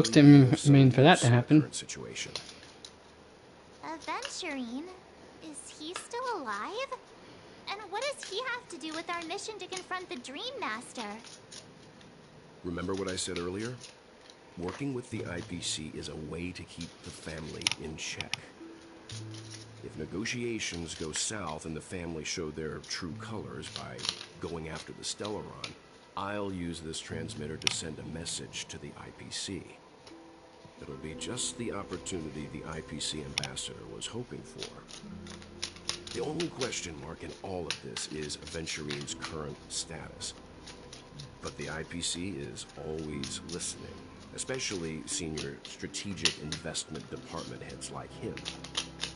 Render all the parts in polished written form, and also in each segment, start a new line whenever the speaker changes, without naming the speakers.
didn't mean for that to happen.
Current situation.
Aventurine? Is he still alive? And what does he have to do with our mission to confront the Dream Master?
Remember what I said earlier? Working with the IPC is a way to keep the family in check. If negotiations go south and the family show their true colors by going after the Stellaron, I'll use this transmitter to send a message to the IPC. It'll be just the opportunity the IPC ambassador was hoping for. The only question mark in all of this is Aventurine's current status. But the IPC is always listening, especially senior strategic investment department heads like him.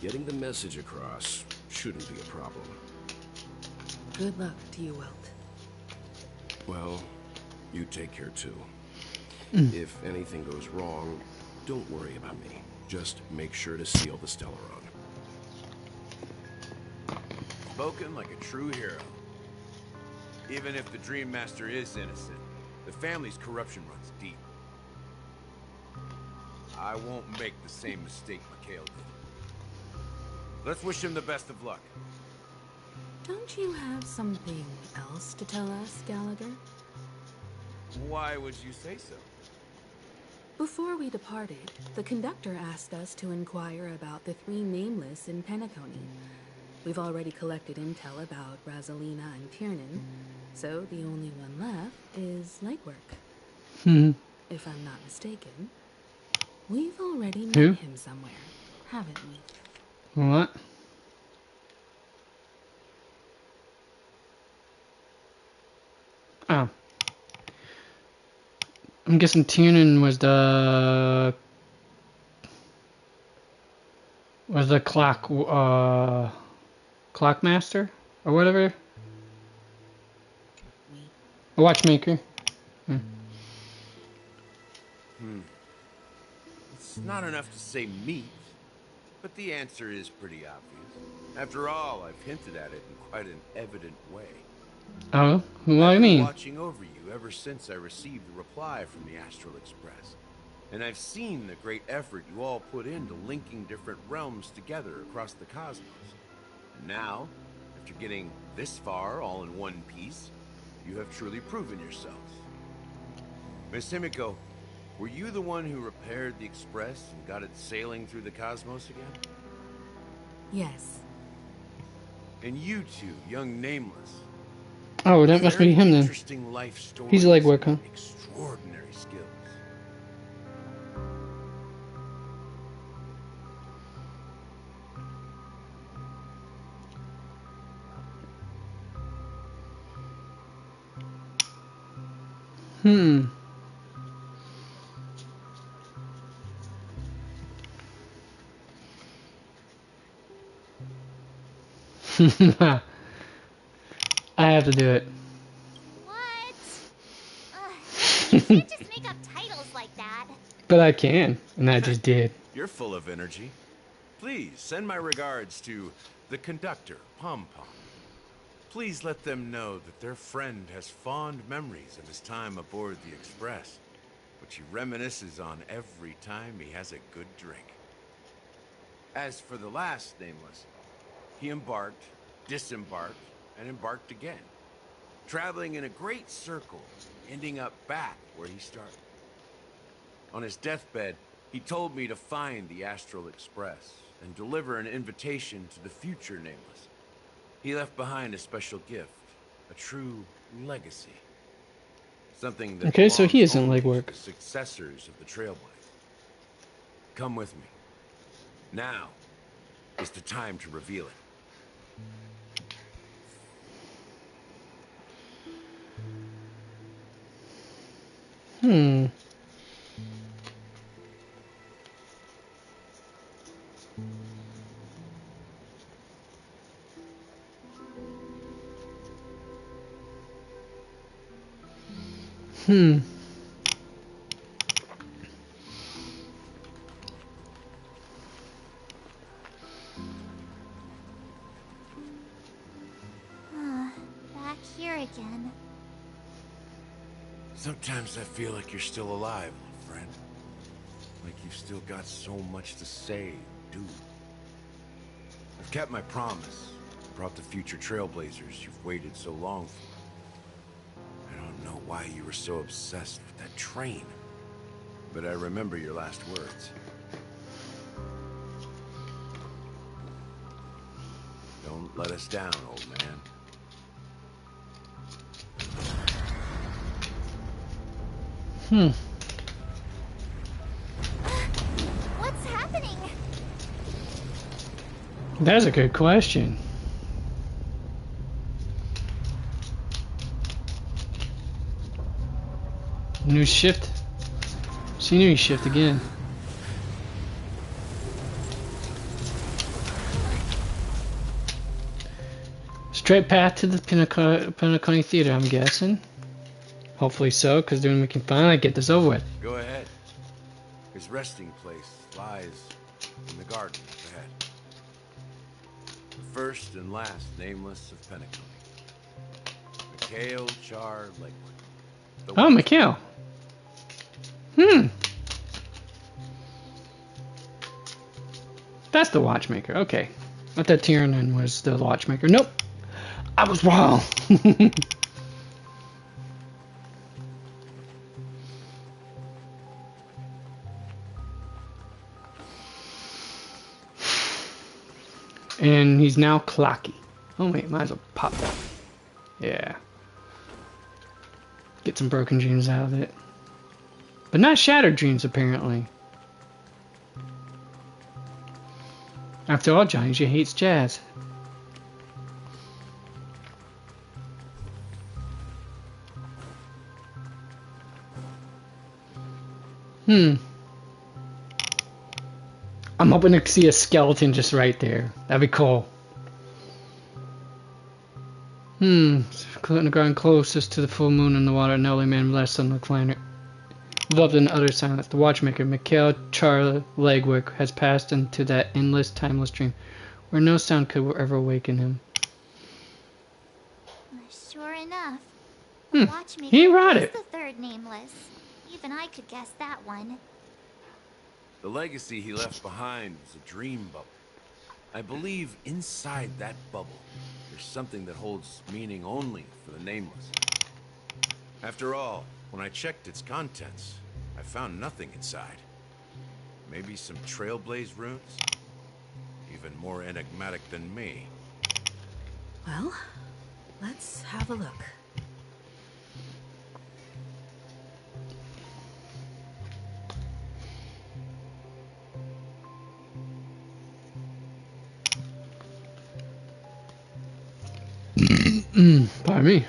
Getting the message across shouldn't be a problem.
Good luck to you, Welt.
Well, you take care too. If anything goes wrong, don't worry about me. Just make sure to seal the Stellaron.
Spoken like a true hero. Even if the Dream Master is innocent, the family's corruption runs deep. I won't make the same mistake Mikhail did. Let's wish him the best of luck.
Don't you have something else to tell us, Gallagher?
Why would you say so?
Before we departed, the conductor asked us to inquire about the 3 nameless in Penacony. We've already collected intel about Rosalina and Tiernan, so the only one left is legwork. If I'm not mistaken, we've already met him somewhere, haven't we?
What? Oh. I'm guessing Tiernan was the clock master or whatever. A watchmaker.
It's not enough to say meat, but the answer is pretty obvious. After all, I've hinted at it in quite an evident way.
Oh, what do you
I've been
mean?
watching over you ever since I received the reply from the Astral Express. And I've seen the great effort you all put into linking different realms together across the cosmos. And now, after getting this far all in one piece, you have truly proven yourselves. Miss Himiko, were you the one who repaired the Express and got it sailing through the cosmos again?
Yes.
And you two, young Nameless.
Oh, that must be him then.
Interesting life stories.
He's a legwork, huh?
Extraordinary skills.
I have to do it.
What? You can't just make up titles like that.
But I can, and I just did.
You're full of energy. Please send my regards to the conductor, Pom Pom. Please let them know that their friend has fond memories of his time aboard the Express, which he reminisces on every time he has a good drink. As for the last Nameless, he embarked, disembarked, and embarked again, traveling in a great circle, ending up back where he started. On his deathbed, he told me to find the Astral Express and deliver an invitation to the future Nameless. He left behind a special gift, a true legacy. Something that
Okay, so he
belongs
isn't
only
legwork.
to the successors of the Trailblazers. Come with me. Now is the time to reveal it.
Back here again.
Sometimes I feel like you're still alive, little friend. you've still got so much to say, dude. I've kept my promise. Brought the future trailblazers you've waited so long for. I don't know why you were so obsessed with that train, but I remember your last words. Don't let us down, old man.
What's happening?
That's a good question. New shift. Scenery shift again. Straight path to the Penacony Theater, I'm guessing. Hopefully so, because then we can finally get this over with.
Go ahead. His resting place lies in the garden up ahead. The first and last nameless of Penacony. Mikhail Char Lakewood.
Oh, Mikhail. That's the watchmaker. Okay. I thought Tiernan was the watchmaker. Nope. I was wrong. And he's now clocky. Oh wait, might as well pop that. Yeah. Get some broken dreams out of it. But not shattered dreams, apparently. After all, Johnny J hates jazz. I'm hoping to see a skeleton just right there. That'd be cool. On the ground closest to the full moon in the water, an elderly man rests on the planet. Loved in utter silence, the watchmaker, Mikhail Char Lakewood, has passed into that endless, timeless dream, where no sound could ever awaken him.
Sure enough. The watchmaker
He wrote
is
it.
the third nameless. Even I could guess that one.
The legacy he left behind was a dream bubble. I believe inside that bubble, there's something that holds meaning only for the nameless. After all, when I checked its contents, I found nothing inside. Maybe some trailblaze runes? Even more enigmatic than me.
Well, let's have a look.
Pardon me.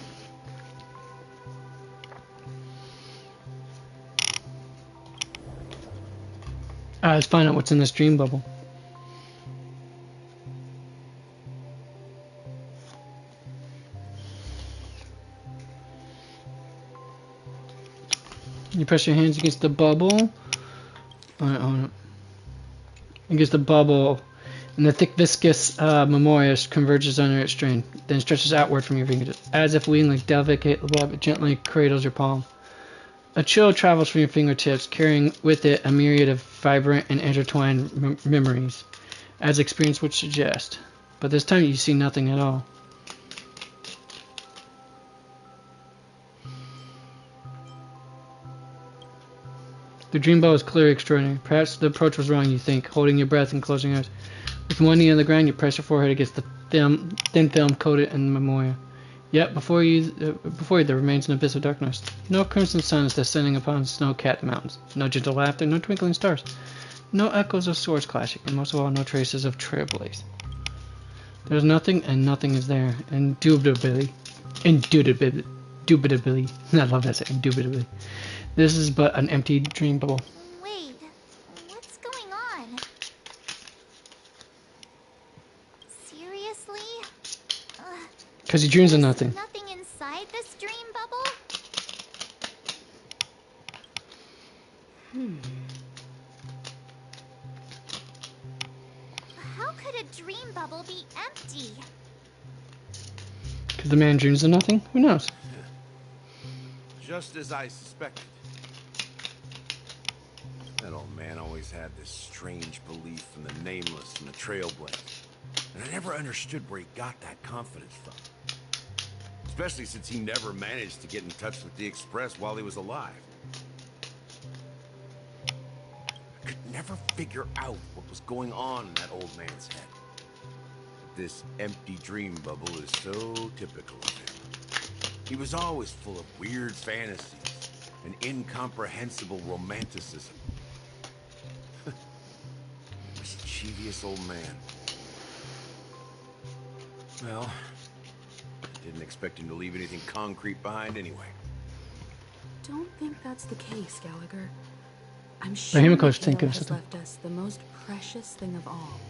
Let's find out what's in this dream bubble. You press your hands against the bubble. Against the bubble, and the thick viscous memoria converges under its strain, then stretches outward from your fingertips, as if weaving like delicate web, it gently cradles your palm. A chill travels from your fingertips, carrying with it a myriad of vibrant and intertwined memories, as experience would suggest. But this time you see nothing at all. The dream bubble is clearly extraordinary. Perhaps the approach was wrong, you think, holding your breath and closing your eyes. With one knee on the ground, you press your forehead against the thin film coated in memoria. Yet before you there remains an abyss of darkness. No crimson sun is descending upon snow-capped mountains. No gentle laughter, no twinkling stars. No echoes of swords clashing, and most of all, no traces of trailblaze. There's nothing, and nothing is there. Indubitably. Indubitably. I love that saying, indubitably. This is but an empty dream bubble.
Wait, what's going on? Seriously?
Because he dreams of nothing.
Nothing inside this dream bubble? How could a dream bubble be empty?
Because the man dreams of nothing? Who knows?
Just as I suspected. That old man always always had this strange belief in the Nameless and the Trailblaze. And I never understood where he got that confidence from. Especially since he never managed to get in touch with the Express while he was alive. I could never figure out what was going on in that old man's head. But this empty dream bubble is so typical of him. He was always full of weird fantasies and incomprehensible romanticism. Mischievous old man. Well, I didn't expect him to leave anything concrete behind anyway.
Don't think that's the case, Gallagher. I'm sure
Himiko's
Mikhail
thinking of
has
something.
left us the most precious thing of all.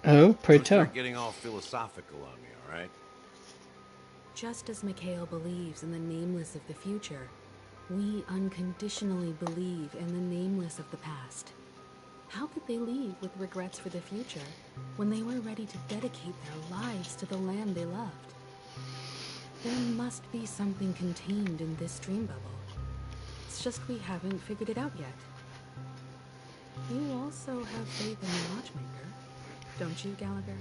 Oh, pray
Don't
tell.
start getting all philosophical on me, all right?
Just as Mikhail believes in the Nameless of the future, we unconditionally believe in the Nameless of the past. How could they leave with regrets for the future when they were ready to dedicate their lives to the land they loved? There must be something contained in this dream bubble. It's just we haven't figured it out yet. You also have faith in the Watchmaker, don't you, Gallagher?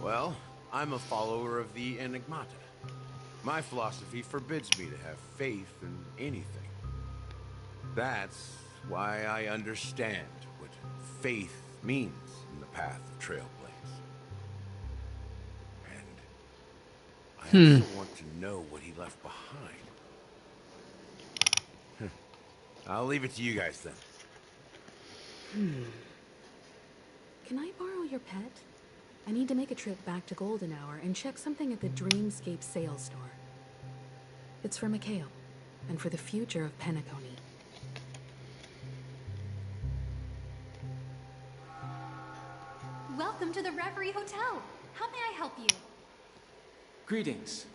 Well, I'm a follower of the Enigmata. My philosophy forbids me to have faith in anything. That's why I understand what faith means in the path of Trailblaze. And I also want to know what he left behind. I'll leave it to you guys then.
Can I borrow your pet? I need to make a trip back to Golden Hour and check something at the Dreamscape sales store. It's for Mikhail, and for the future of Penacony.
Welcome to the Reverie Hotel. How may I help you?
Greetings.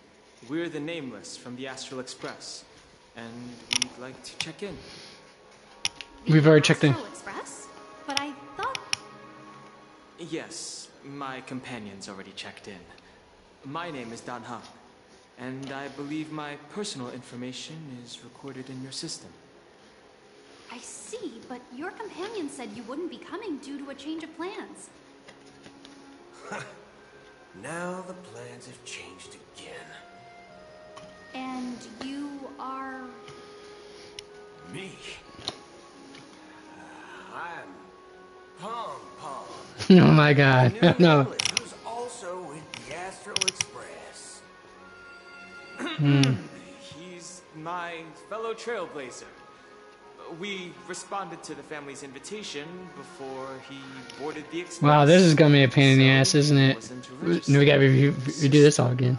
We're the Nameless from the Astral Express, and we'd like to check in.
We've already checked in.
Astral Express? But I thought...
Yes, my companion's already checked in. My name is Dan Hung, and I believe my personal information is recorded in your system.
I see, but your companion said you wouldn't be coming due to a change of plans.
Now the plans have changed again.
And you are...
Me? I'm Pom Pom.
Oh my god. No.
Who's also with the Astral Express.
He's my fellow trailblazer. We responded to the family's invitation before he boarded the Express.
Wow, this is gonna be a pain in the ass, isn't it?
Wasn't to
We
register.
gotta redo this all again.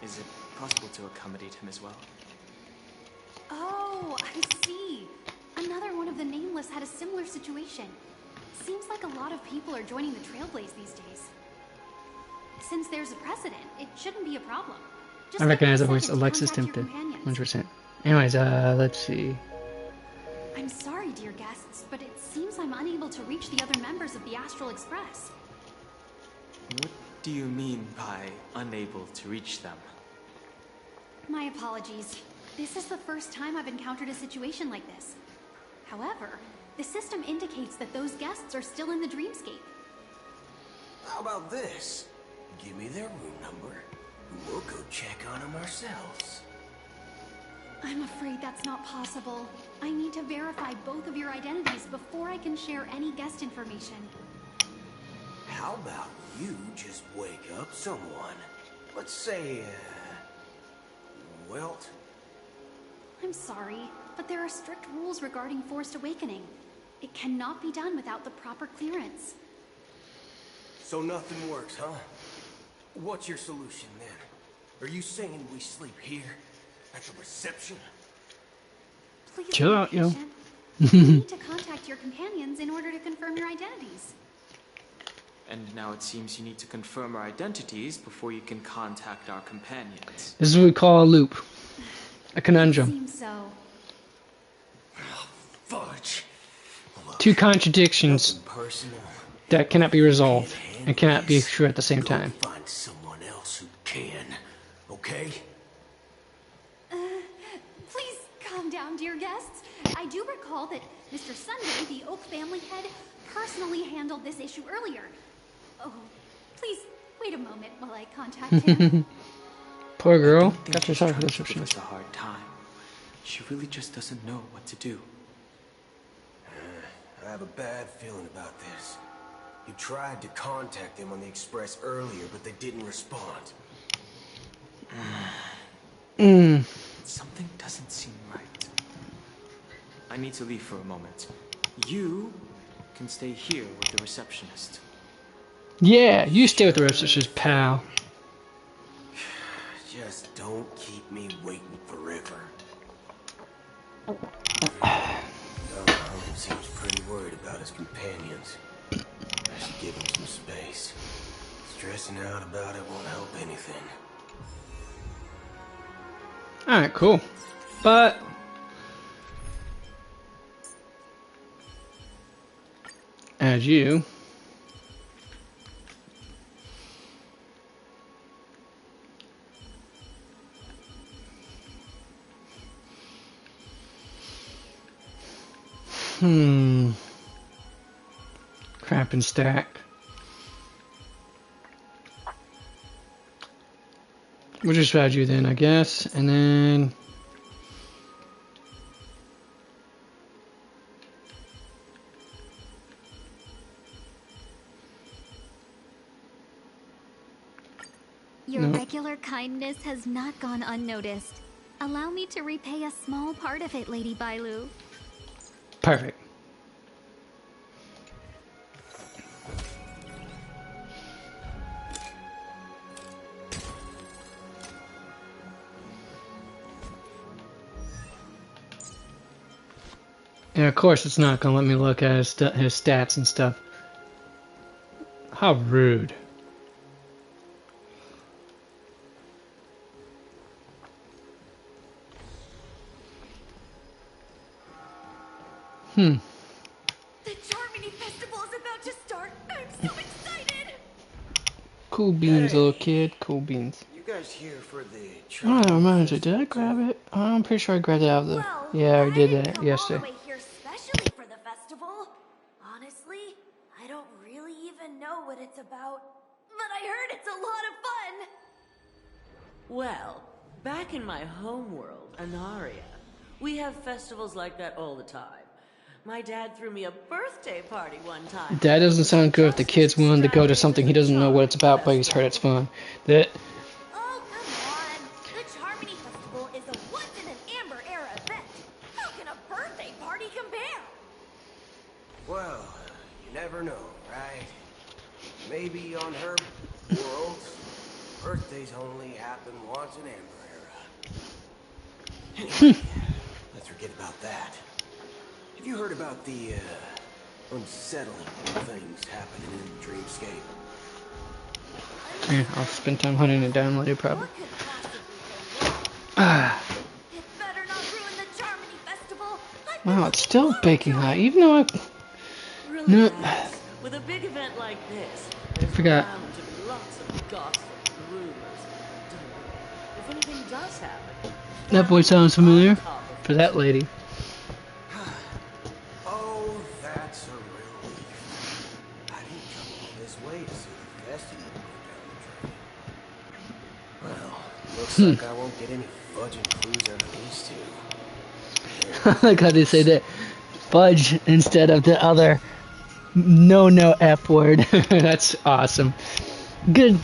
Is it possible to accommodate him as well?
Oh, I see. Another one of the Nameless had a similar situation. Seems like a lot of people are joining the Trailblaze these days. Since there's a precedent, it shouldn't be a problem. Just
I recognize the
take a
voice.
second to
Alexis
contact your
Timpton.
companions.
100%. Anyways, let's see.
I'm sorry, dear guests, but it seems I'm unable to reach the other members of the Astral Express.
What do you mean by unable to reach them?
My apologies. This is the first time I've encountered a situation like this. However, the system indicates that those guests are still in the dreamscape.
How about this? Give me their room number, and we'll go check on them ourselves.
I'm afraid that's not possible. I need to verify both of your identities before I can share any guest information.
How about you just wake up someone? Let's say, Welt?
I'm sorry, but there are strict rules regarding forced awakening. It cannot be done without the proper clearance.
So nothing works, huh? What's your solution then? Are you saying we sleep here? At the reception?
Please
Chill
be
out, yo.
patient. You need to contact your companions in order to confirm your identities.
And now it seems you need to confirm our identities before you can contact our companions.
This is what we call a loop. A conundrum.
Seems so.
Fudge. Look,
Two contradictions
nothing personal.
that cannot be resolved and cannot be true at the same
Go
time.
find someone else who can. Okay?
Please calm down, dear guests. I do do recall that Mr. Sunday, the Oak family head, personally handled this issue earlier. Oh, please wait a moment while I contact him.
Poor girl.
I don't think
Got
she's
yourself
trying
a
to give
description.
us a hard time. She really just doesn't know what to do.
I have a bad feeling about this. You tried to contact them on the express earlier, but they didn't respond.
Something doesn't seem right. I need to leave for a moment. You can stay here with the receptionist.
Yeah, you stay with the receptionist, pal.
Just don't keep me waiting forever. Holmes seems pretty worried about his companions. I should give him some space. Stressing out about it won't help anything.
Alright, cool. But as you crap and stack. We'll just add you then, I guess, and then
Your regular kindness has not gone unnoticed. Allow me to repay a small part of it, Lady Bailu.
perfect. Yeah, of course it's not gonna let me look at his stats and stuff. How rude.
The Charmony Festival is about to start. I'm so excited.
Cool beans, little kid. Cool beans.
You guys here for the
Oh, that reminds me. Did I grab it? I'm pretty sure I grabbed it out of the.
Well,
Yeah, I did
didn't
that
come
yesterday.
all the way here specially for the festival. Honestly, I don't really even know what it's about, but I heard it's a lot of fun.
Well, back in my homeworld, Anaria, we have festivals like that all the time. My dad threw me a birthday party one time.
That doesn't sound good if the kid's willing to go to something he doesn't know what it's about, but he's heard it's fun. That.
Oh, come on. The Charmony Festival is a once-in-an-Amber Era event. How can a birthday party compare?
Well, you never know, right? Maybe on her world, birthdays only happen once in Amber Era. Anyway, let's forget about that. Have you heard about the, unsettling things happening in the dreamscape?
Yeah, I'll spend time hunting it down later, probably.
What could possibly go wrong? It better not ruin the Charmony Festival. I've been
Wow, it's
looking
still
forward
baking
to
hot,
it.
even though I. No.
Relax. With a big event like this, there's
Forgot.
bound to be lots of gossip and rumors. Don't worry. If anything does happen,
That voice sounds familiar.
on top of
For that lady.
Oh, that's a relief. I didn't come all this way to see the festival go down the drain. Well, looks like I won't get any fudging clues out of these two.
I like how they say that. Fudge instead of the other no F word. That's awesome. Good.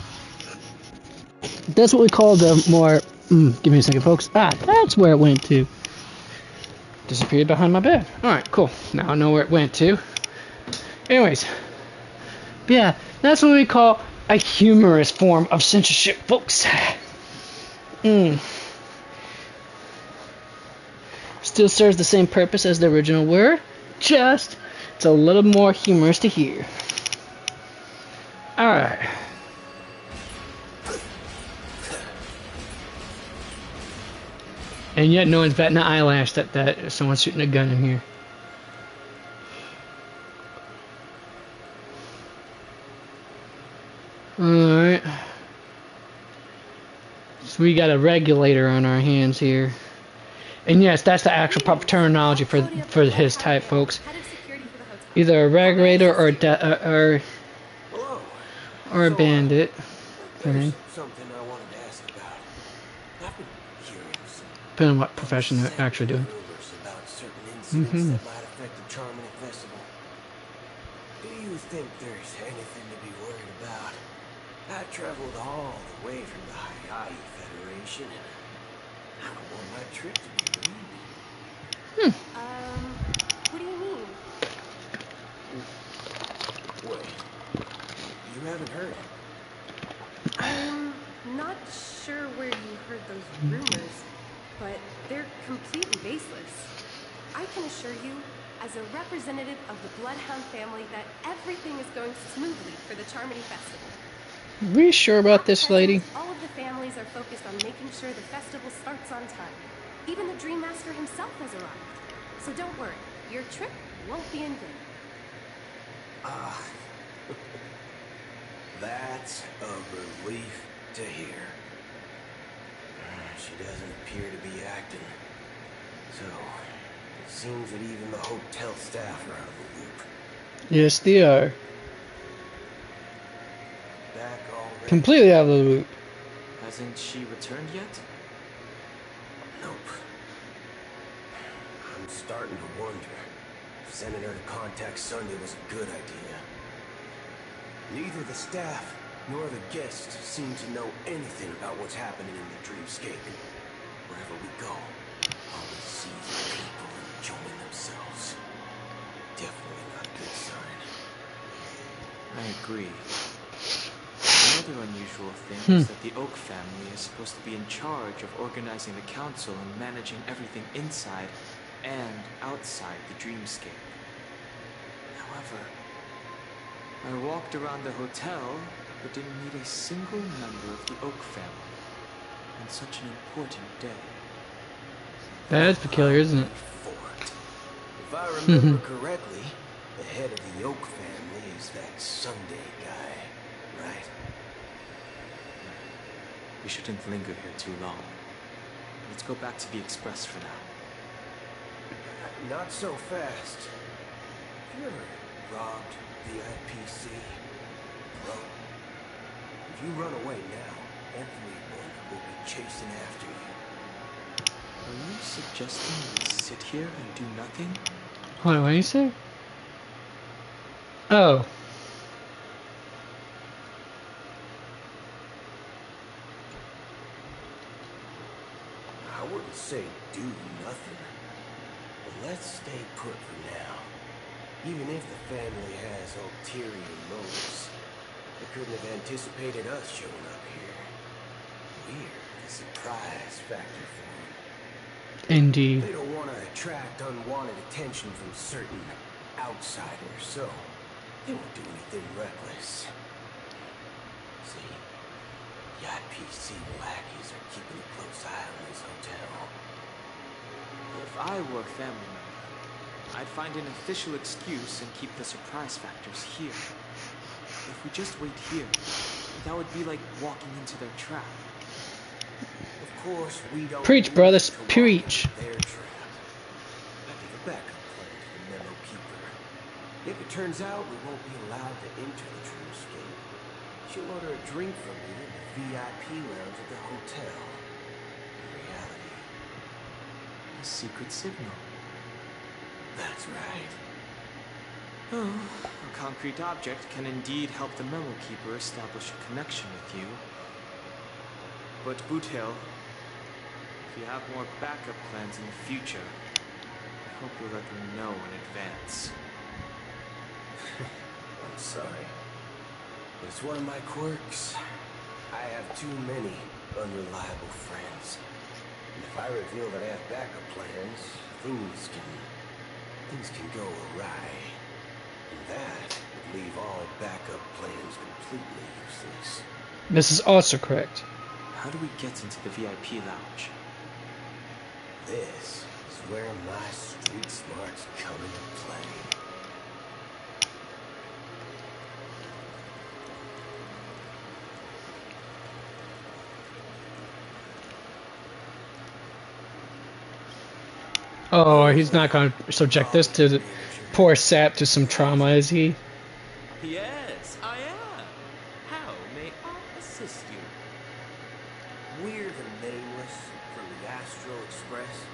That's what we call the more. Give me a second, folks. Ah, that's where it went to. Disappeared behind my bed. Alright, cool. Now I know where it went to. Anyways. Yeah, that's what we call a humorous form of censorship, folks. Still serves the same purpose as the original word, just it's a little more humorous to hear. Alright. And yet no one's batting an eyelash that someone's shooting a gun in here. Alright. So we got a regulator on our hands here. And yes, that's the actual proper terminology for his type, folks. Either a regulator or
Hello.
or a bandit.
There's something I wanted to ask about. I've been hearing some
Depending on what profession they're actually doing.
rumors about certain incidents that might affect the Charming Festival. Do you think there's anything to be worried about? I traveled all the way from the Hawaii Federation, and I don't want my trip to be ruined.
What do you mean?
Wait, you haven't heard?
I'm not sure where you heard those rumors, but they're completely baseless. I can assure you, as a representative of the Bloodhound family, that everything is going smoothly for the Charmony Festival.
We sure about this, lady?
All of the families are focused on making sure the festival starts on time. Even the Dream Master himself has arrived. So don't worry, your trip won't be in vain.
That's a relief to hear. She doesn't appear to be acting. So, it seems that even the hotel staff are out of the loop.
Yes, they are.
Back already?
Completely out of the loop.
Hasn't she returned yet?
Nope. I'm starting to wonder if sending her to contact Sunday was a good idea. Neither the staff nor the guests seem to know anything about what's happening in the dreamscape. Wherever we go, all we see is people enjoying themselves. Definitely not a good sign.
I agree. Another unusual thing is that the Oak family is supposed to be in charge of organizing the council and managing everything inside and outside the dreamscape. However, I walked around the hotel, but didn't meet a single member of the Oak family on such an important day.
That is peculiar, isn't it?
If I remember correctly, the head of the Oak family is that Sunday guy, right?
We shouldn't linger here too long. Let's go back to the Express for now.
Not so fast. Have you ever robbed the IPC? Bro, if you run away now, everyone will be chasing after you.
Are you suggesting we sit here and do nothing?
Hold on, what did you say? Oh.
I wouldn't say do nothing, but let's stay put for now. Even if the family has ulterior motives, they couldn't have anticipated us showing up here. We're the surprise factor for them.
Indeed.
They don't want to attract unwanted attention from certain outsiders, so they won't do anything reckless. See, the IPC lackeys are keeping a close eye on this hotel.
If I were a family member, I'd find an official excuse and keep the surprise factors here. If we just wait here, that would be like walking into their trap.
Of course, we don't
Preach, brother, preach.
Their trap. I give a backup plan to the memo keeper. If it turns out we won't be allowed to enter the dreamscape, she'll order a drink from you in the VIP lounge at the hotel. In reality,
A secret signal.
that's right.
Oh, a concrete object can indeed help the memo keeper establish a connection with you. But Boot Hill, if you have more backup plans in the future, I hope you'll let me know in advance.
I'm sorry. But it's one of my quirks. I have too many unreliable friends. And if I reveal that I have backup plans, things can go awry. And that would leave all backup plans completely useless.
This is also correct.
How do we get into the VIP lounge?
This is where my street smarts come into play.
Oh, he's not going to subject this to the poor sap to some trauma, is he?
Yes, I am. How may I assist you?
We're the Nameless from the Astro Express.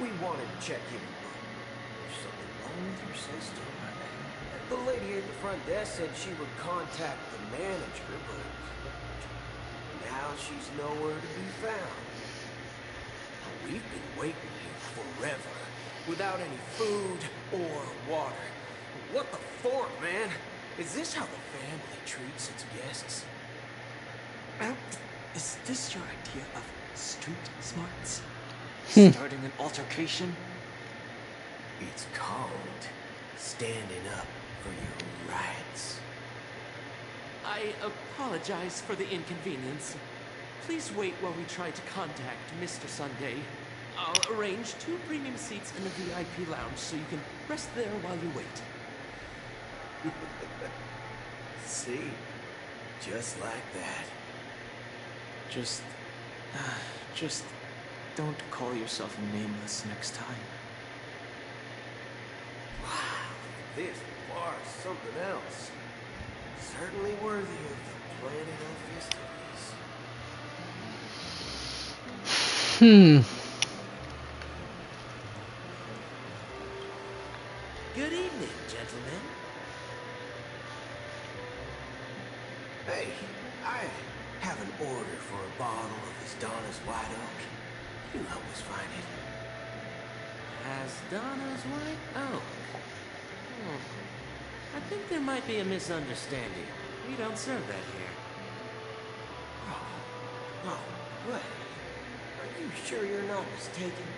We wanted to check in, but there's something wrong with your system. The lady at the front desk said she would contact the manager, but now she's nowhere to be found. We've been waiting here forever, without any food or water. What the fork, man? Is this how the family treats its guests?
Is this your idea of street smarts? Starting an altercation?
It's called standing up for your rights.
I apologize for the inconvenience. Please wait while we try to contact Mr. Sunday. I'll arrange 2 premium seats in the VIP lounge so you can rest there while you wait.
See? Just like that.
Just don't call yourself Nameless next time.
Wow, this bar is something else. Certainly worthy of the planet of festivities.
Good evening, gentlemen.
Hey, I have an order for a bottle of this Donna's White Oak. You help us find it.
Has Donna's White Oak? I think there might be a misunderstanding. We don't serve that here.
No way. Are you sure you're not mistaken?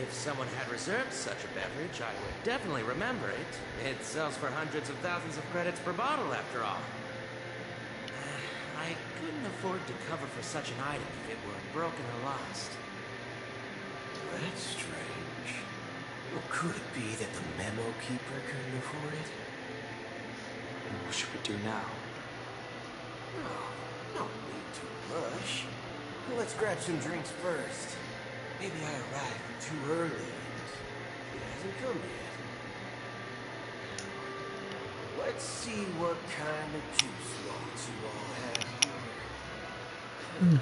If someone had reserved such a beverage, I would definitely remember it. It sells for hundreds of thousands of credits per bottle, after all. I couldn't afford to cover for such an item if it were broken or lost.
That's strange. Well, could it be that the memo keeper couldn't afford it?
What should we do now?
Oh, no need to rush. Well, let's grab some drinks first. Maybe I arrived too early and it hasn't come yet. Let's see what kind of juice lots you all have here.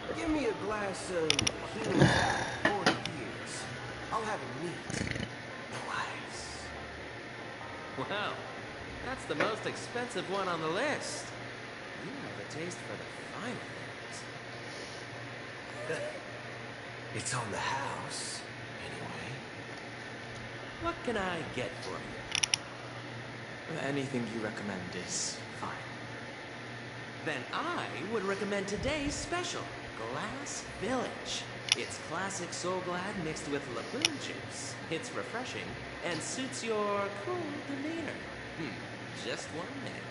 Well, give me a glass of Helios 40 years. I'll have it neat. No ice.
Wow, that's the most expensive one on the list. You have a taste for the finer things.
It's on the house, anyway.
What can I get for you?
Anything you recommend is fine.
Then I would recommend today's special, Glass Village. It's classic Soul Glad mixed with Laboon juice. It's refreshing and suits your cool demeanor. Just 1 minute.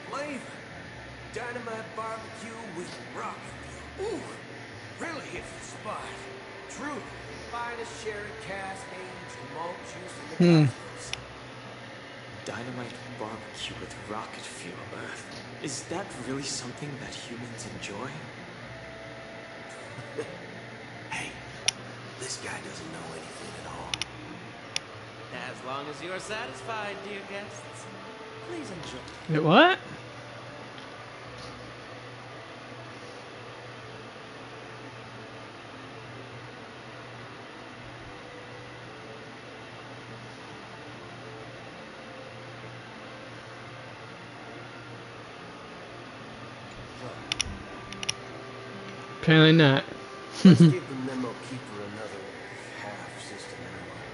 Flavor. Dynamite barbecue with rocket fuel. Ooh, really hits the spot. True. Finest sherry cask aged malt juice in the cosmos.
Dynamite barbecue with rocket fuel. Is that really something that humans enjoy?
Hey, this guy doesn't know anything at all.
As long as you're satisfied, dear guests, please enjoy.
Wait, what? Apparently not.
Let's give the memo keeper another half system anyway.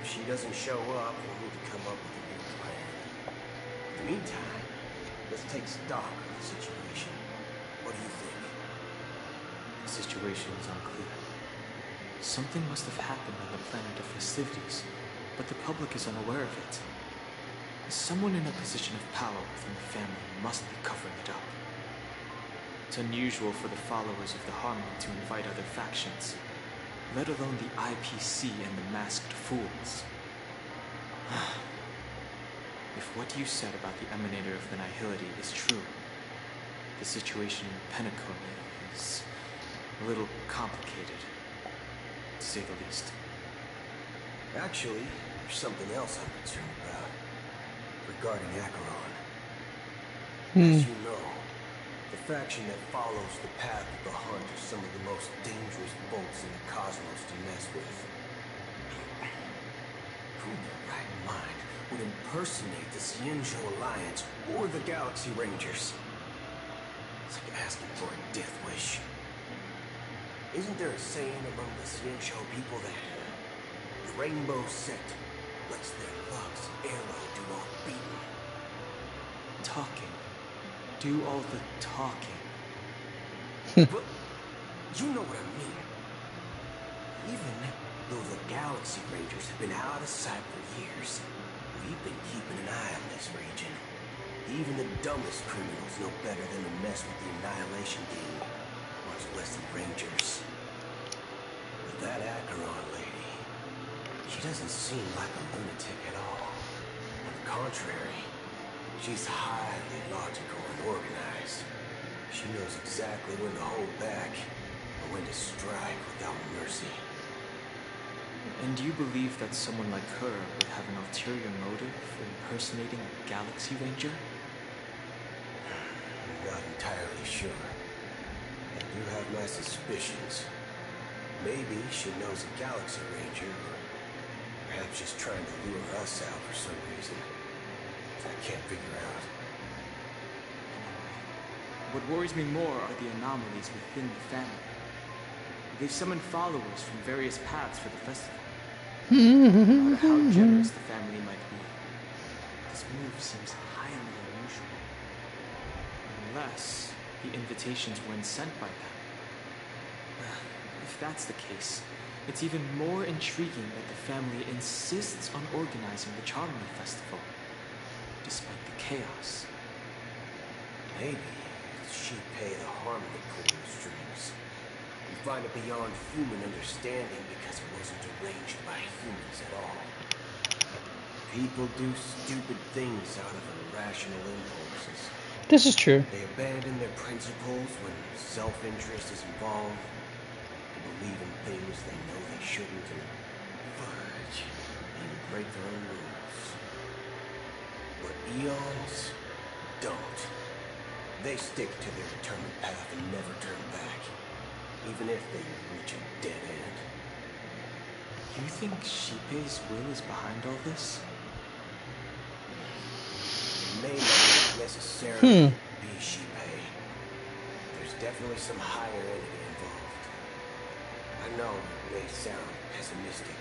If she doesn't show up, we'll need to come up with a new plan. In the meantime, let's take stock of the situation. What do you think?
The situation is unclear. Something must have happened on the planet of festivities, but the public is unaware of it. Someone in a position of power within the family must be covering it up. It's unusual for the followers of the Harmony to invite other factions, let alone the IPC and the Masked Fools. If what you said about the Emanator of the Nihility is true, The situation in Penacony is a little complicated, to say the least.
Actually, there's something else I'm concerned about. Regarding Acheron. As you know, the faction that follows the path of the hunt are some of the most dangerous bolts in the cosmos to mess with. Who in their right mind would impersonate the Xianzhou Alliance or the Galaxy Rangers? It's like asking for a death wish. Isn't there a saying among the Xianzhou people that the Rainbow Sect lets their luck's arrow do all the beating?
Talking. Do all the talking.
But you know what I mean. Even though the Galaxy Rangers have been out of sight for years, we've been keeping an eye on this region. Even the dumbest criminals know better than to mess with the Annihilation Game, much less the Rangers. But that Acheron lady, she doesn't seem like a lunatic at all. On the contrary, she's highly logical and organized. She knows exactly when to hold back or when to strike without mercy.
And you believe that someone like her would have an ulterior motive for impersonating a Galaxy Ranger?
I'm not entirely sure. I do have my suspicions. Maybe she knows a Galaxy Ranger, or perhaps she's trying to lure us out for some reason. I can't figure out.
What worries me more are the anomalies within the family. They've summoned followers from various paths for the festival. No matter how generous the family might be, this move seems highly unusual. Unless the invitations weren't sent by them. If that's the case, it's even more intriguing that the family insists on organizing the Charming Festival, despite the chaos.
Maybe she paid the harmony pulling the strings. We find it beyond human understanding because it wasn't arranged by humans at all. People do stupid things out of irrational impulses.
This is true.
They abandon their principles when self-interest is involved. They believe in things they know they shouldn't and fudge, even break their own rules. But eons don't. They stick to their determined path and never turn back, even if they reach a dead end.
You think Shippei's will is behind all this?
It may not necessarily be Shippei. There's definitely some higher entity involved. I know it may sound pessimistic,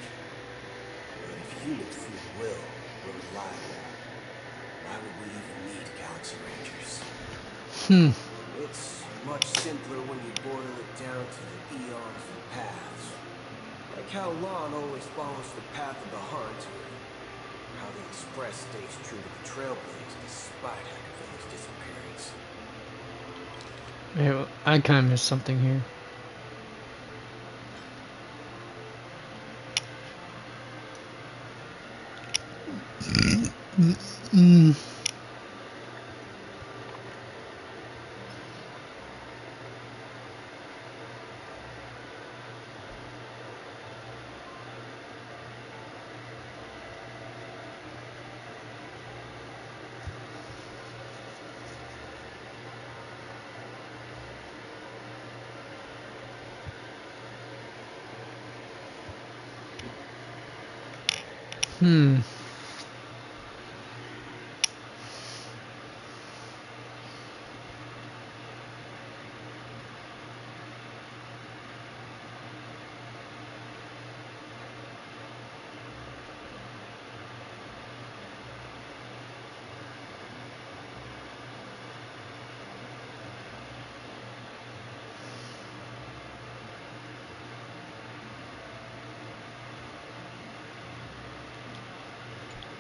but if human free will were reliable, why would we even need Galaxy Rangers? It's much simpler when you boil it down to the eons and paths. Like how Lon always follows the path of the hunt, or how the Express stays true to the Trailblaze despite Hackaville's disappearance.
Yeah, I kind of missed something here.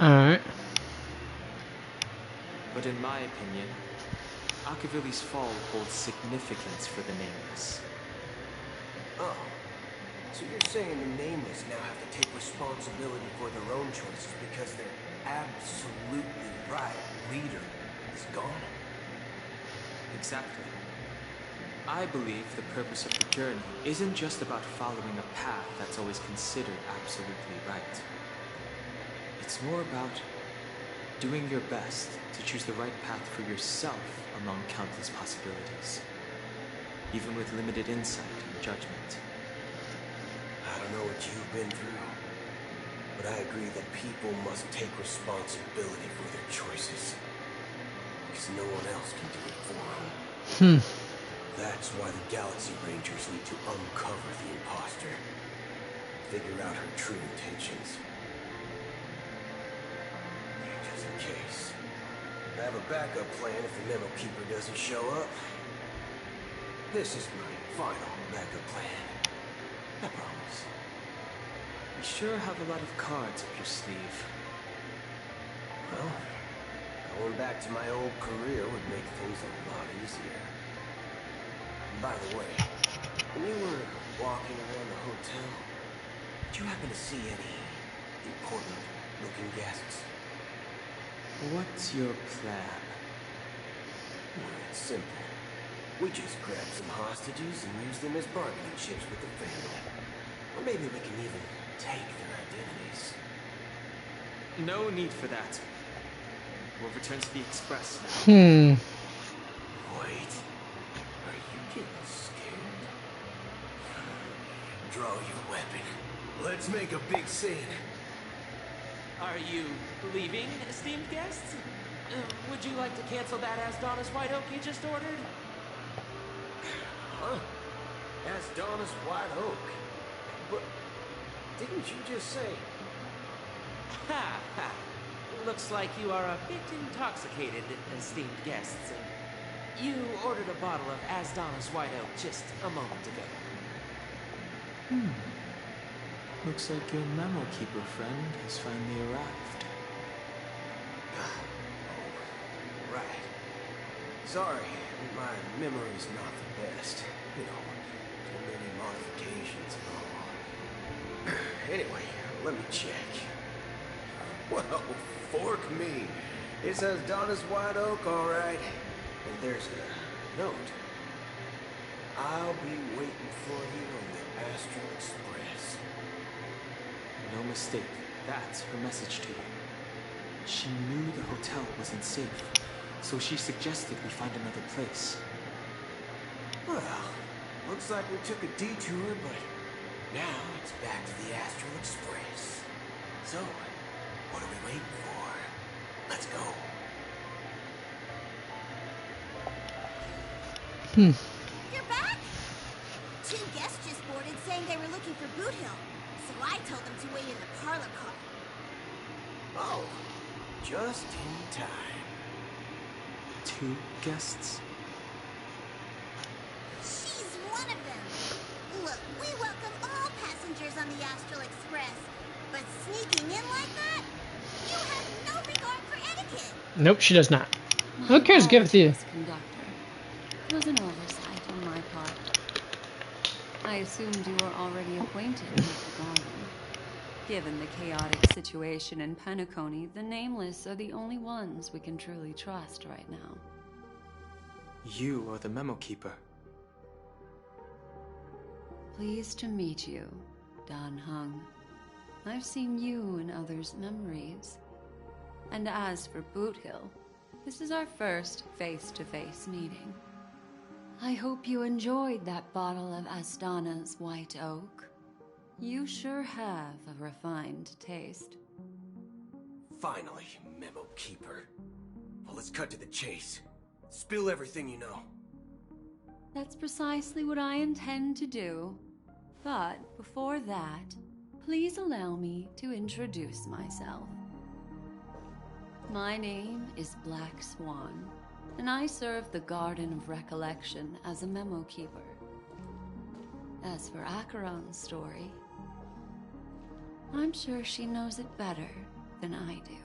Alright.
But in my opinion, Akavili's fall holds significance for the Nameless.
Oh, so you're saying the Nameless now have to take responsibility for their own choices because their absolutely right leader is gone?
Exactly. I believe the purpose of the journey isn't just about following a path that's always considered absolutely right. It's more about doing your best to choose the right path for yourself among countless possibilities, even with limited insight and judgment.
I don't know what you've been through, but I agree that people must take responsibility for their choices, because no one else can do it for them. That's why the Galaxy Rangers need to uncover the imposter, figure out her true intentions. Just in case. I have a backup plan if the Memo Keeper doesn't show up. This is my final backup plan. I promise.
You sure have a lot of cards up your sleeve.
Well, going back to my old career would make things a lot easier. By the way, when you were walking around the hotel, did you happen to see any important-looking guests?
What's your plan?
It's simple. We just grab some hostages and use them as bargaining chips with the family. Or maybe we can even take their identities.
No need for that. We'll return to the Express now.
Wait. Are you getting scared? Draw your weapon. Let's make a big scene.
Are you leaving, esteemed guests? Would you like to cancel that Asdonis White Oak you just ordered?
Huh? Asdonis White Oak? But didn't you just say...
Ha ha! Looks like you are a bit intoxicated, esteemed guests. You ordered a bottle of Asdonis White Oak just a moment ago.
Looks like your Memo Keeper friend has finally arrived.
Oh, right. Sorry, my memory's not the best. You know, too many modifications and all. Anyway, let me check. Well, fork me. It says Donna's White Oak, all right. And there's a note. I'll be waiting for you on the Astral Express.
No mistake. That's her message to you. She knew the hotel wasn't safe, so she suggested we find another place.
Well, looks like we took a detour, but now it's back to the Astral Express. So, what are we waiting for? Let's go.
You're back? Two guests just boarded saying they were looking for Boot Hill, so I told them to wait in the parlor car.
Oh, just in time.
2 guests?
She's one of them. Look, we welcome all passengers on the Astral Express, but sneaking in like that? You have no regard for etiquette.
Nope, she does not. Who cares? Give it to you.
Conductor. It was an oversight on my part. I assumed you were already acquainted with the Garden. Given the chaotic situation in Penacony, the Nameless are the only ones we can truly trust right now.
You are the Memo Keeper.
Pleased to meet you, Dan Hung. I've seen you in others' memories. And as for Boot Hill, this is our first face-to-face meeting. I hope you enjoyed that bottle of Astana's White Oak. You sure have a refined taste.
Finally, Memo Keeper. Well, let's cut to the chase. Spill everything you know.
That's precisely what I intend to do. But before that, please allow me to introduce myself. My name is Black Swan, and I serve the Garden of Recollection as a Memo Keeper. As for Acheron's story, I'm sure she knows it better than I do.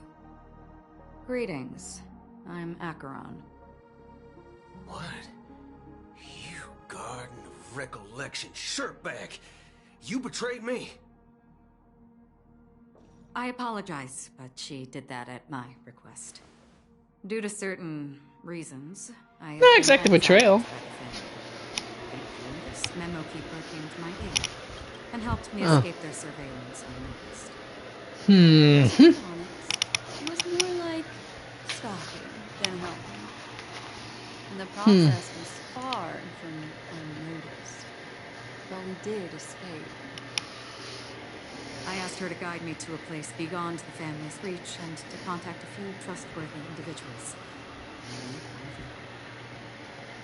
Greetings. I'm Acheron.
What? You Garden of Recollection shirtbag! You betrayed me!
I apologize, but she did that at my request. Due to certain reasons, I have
Not
been
exactly
exiled
betrayal.
by the family. Thankfully, this memo keeper came to my aid and helped me
Oh.
escape their surveillance unnoticed.
Hmm.
To be honest, it was more like stalking than helping. And the process was far from unnoticed. But we did escape.
I asked her to guide me to a place beyond the family's reach and to contact a few trustworthy individuals.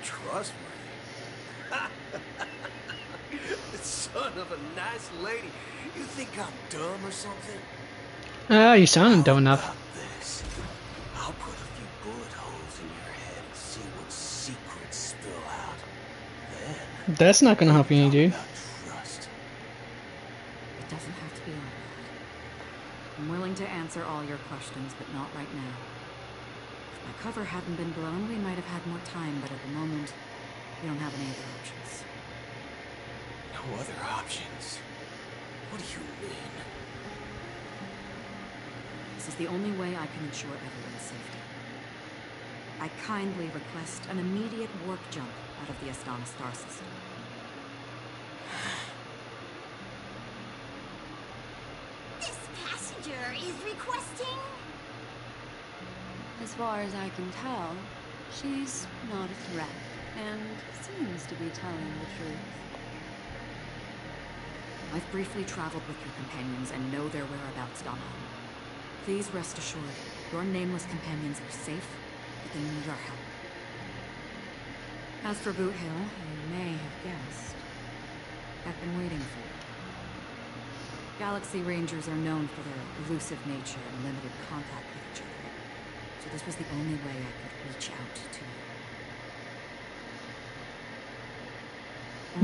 Trustworthy? Son of a nice lady. You think I'm dumb or something?
Ah, you sounded dumb enough.
How about this? I'll put a few bullet holes in your head and see what secrets spill out. Then
That's not gonna help you any, dude.
about trust.
It doesn't have to be all that. I'm willing to answer all your questions, but not right now. If my cover hadn't been blown, we might have had more time, but at the moment, we don't have any other options.
No other options? What do you mean?
This is the only way I can ensure everyone's safety. I kindly request an immediate warp jump out of the Astana star system.
This passenger is requesting...
As far as I can tell, she's not a threat and seems to be telling the truth.
I've briefly traveled with your companions and know their whereabouts, Donna. Please rest assured, your nameless companions are safe, but they need our help. As for Boot Hill, you may have guessed. I've been waiting for you. Galaxy Rangers are known for their elusive nature and limited contact with each other, so this was the only way I could reach out to you.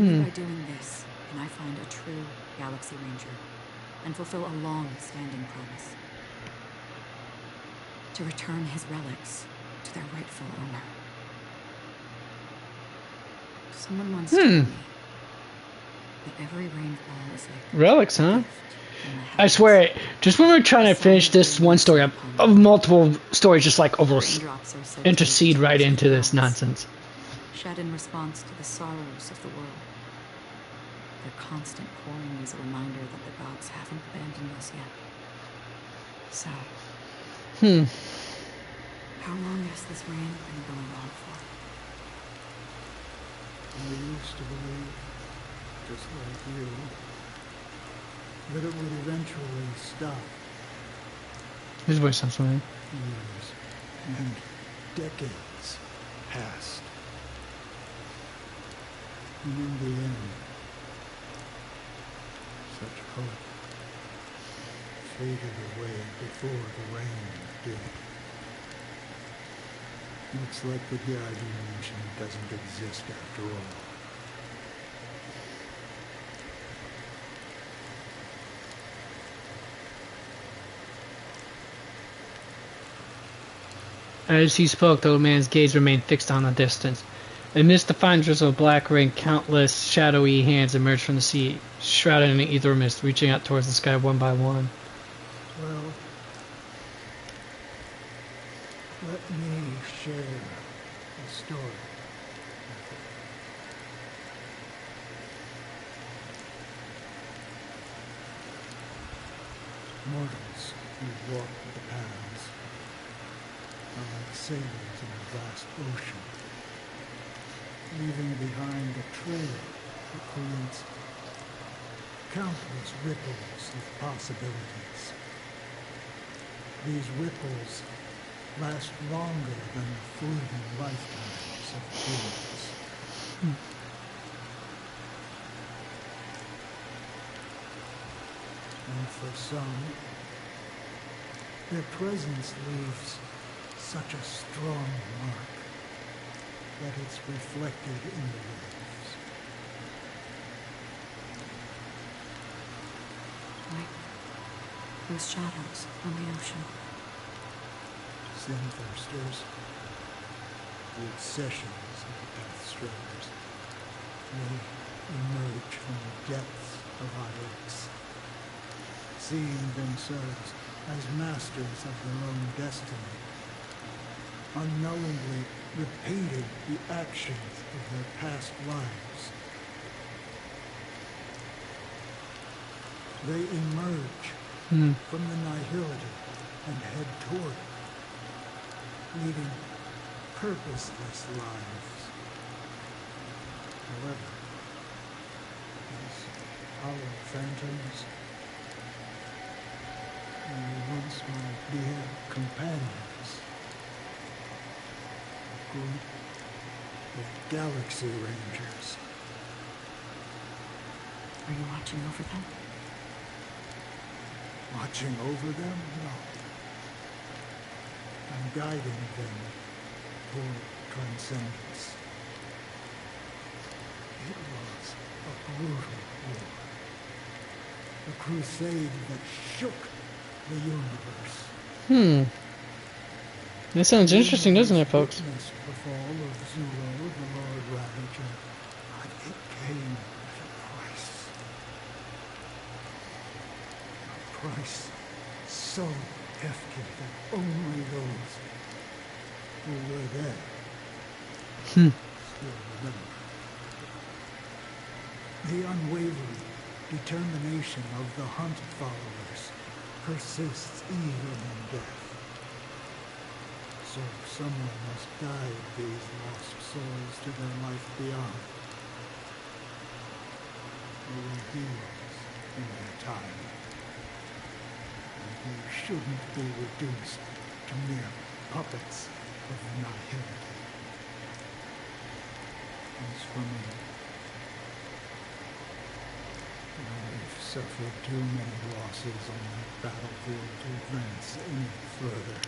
Only by doing this can I find a true Galaxy Ranger and fulfill a long-standing promise. To return his relics to their rightful owner. Someone once told me that every rainfall is like
Relics, huh?
a gift from the
I swear, just when we're trying to
heavens.
finish this one story, of multiple stories just like over
Raindrops are said to
intercede
reach
right
the
into this
clouds,
nonsense.
shed in response to the sorrows of the world. Their constant pouring is a reminder that the gods haven't abandoned us yet. So, how long has this rain been going on for?
I used to believe, just like you, that it would eventually stop.
His voice sounds familiar.
Years and decades passed. And in the end, such hope faded away before the rain did. Looks like the Guardian Nation doesn't exist after all.
As he spoke, the old man's gaze remained fixed on the distance. Amidst the fine drizzle of black rain, countless shadowy hands emerged from the sea, shrouded in ether mist, reaching out towards the sky one by one.
Well, let me share the story. Mortals who walk the paths are like sailors in a vast ocean, leaving behind a trail that creates countless ripples of possibilities. These ripples last longer than the fleeting lifetimes of humans. And for some, their presence leaves such a strong mark that it's reflected in the waves.
Like those shadows on the ocean.
Sin-thirsters, the obsessions of the Deathstrokers, they emerge from the depths of our lakes, seeing themselves as masters of their own destiny, unknowingly repeating the actions of their past lives. They emerge from the nihility and head toward it, leading purposeless lives. However, these hollow phantoms were once my dear companions, a group of Galaxy Rangers.
Are you watching over them?
Watching over them? No. I'm guiding them toward transcendence. It was a brutal war. A crusade that shook the universe.
That sounds interesting, doesn't it, folks?
Witnessed the fall of Zero, the Lord Ravager, but it came at a price. A price so hefty that only those who were there still remember. The unwavering determination of the Hunt followers persists even in death. So someone must guide these lost souls to their life beyond. They were heroes in their time. And they shouldn't be reduced to mere puppets of nihility. As for me, I've suffered too many losses on that battlefield to advance any further.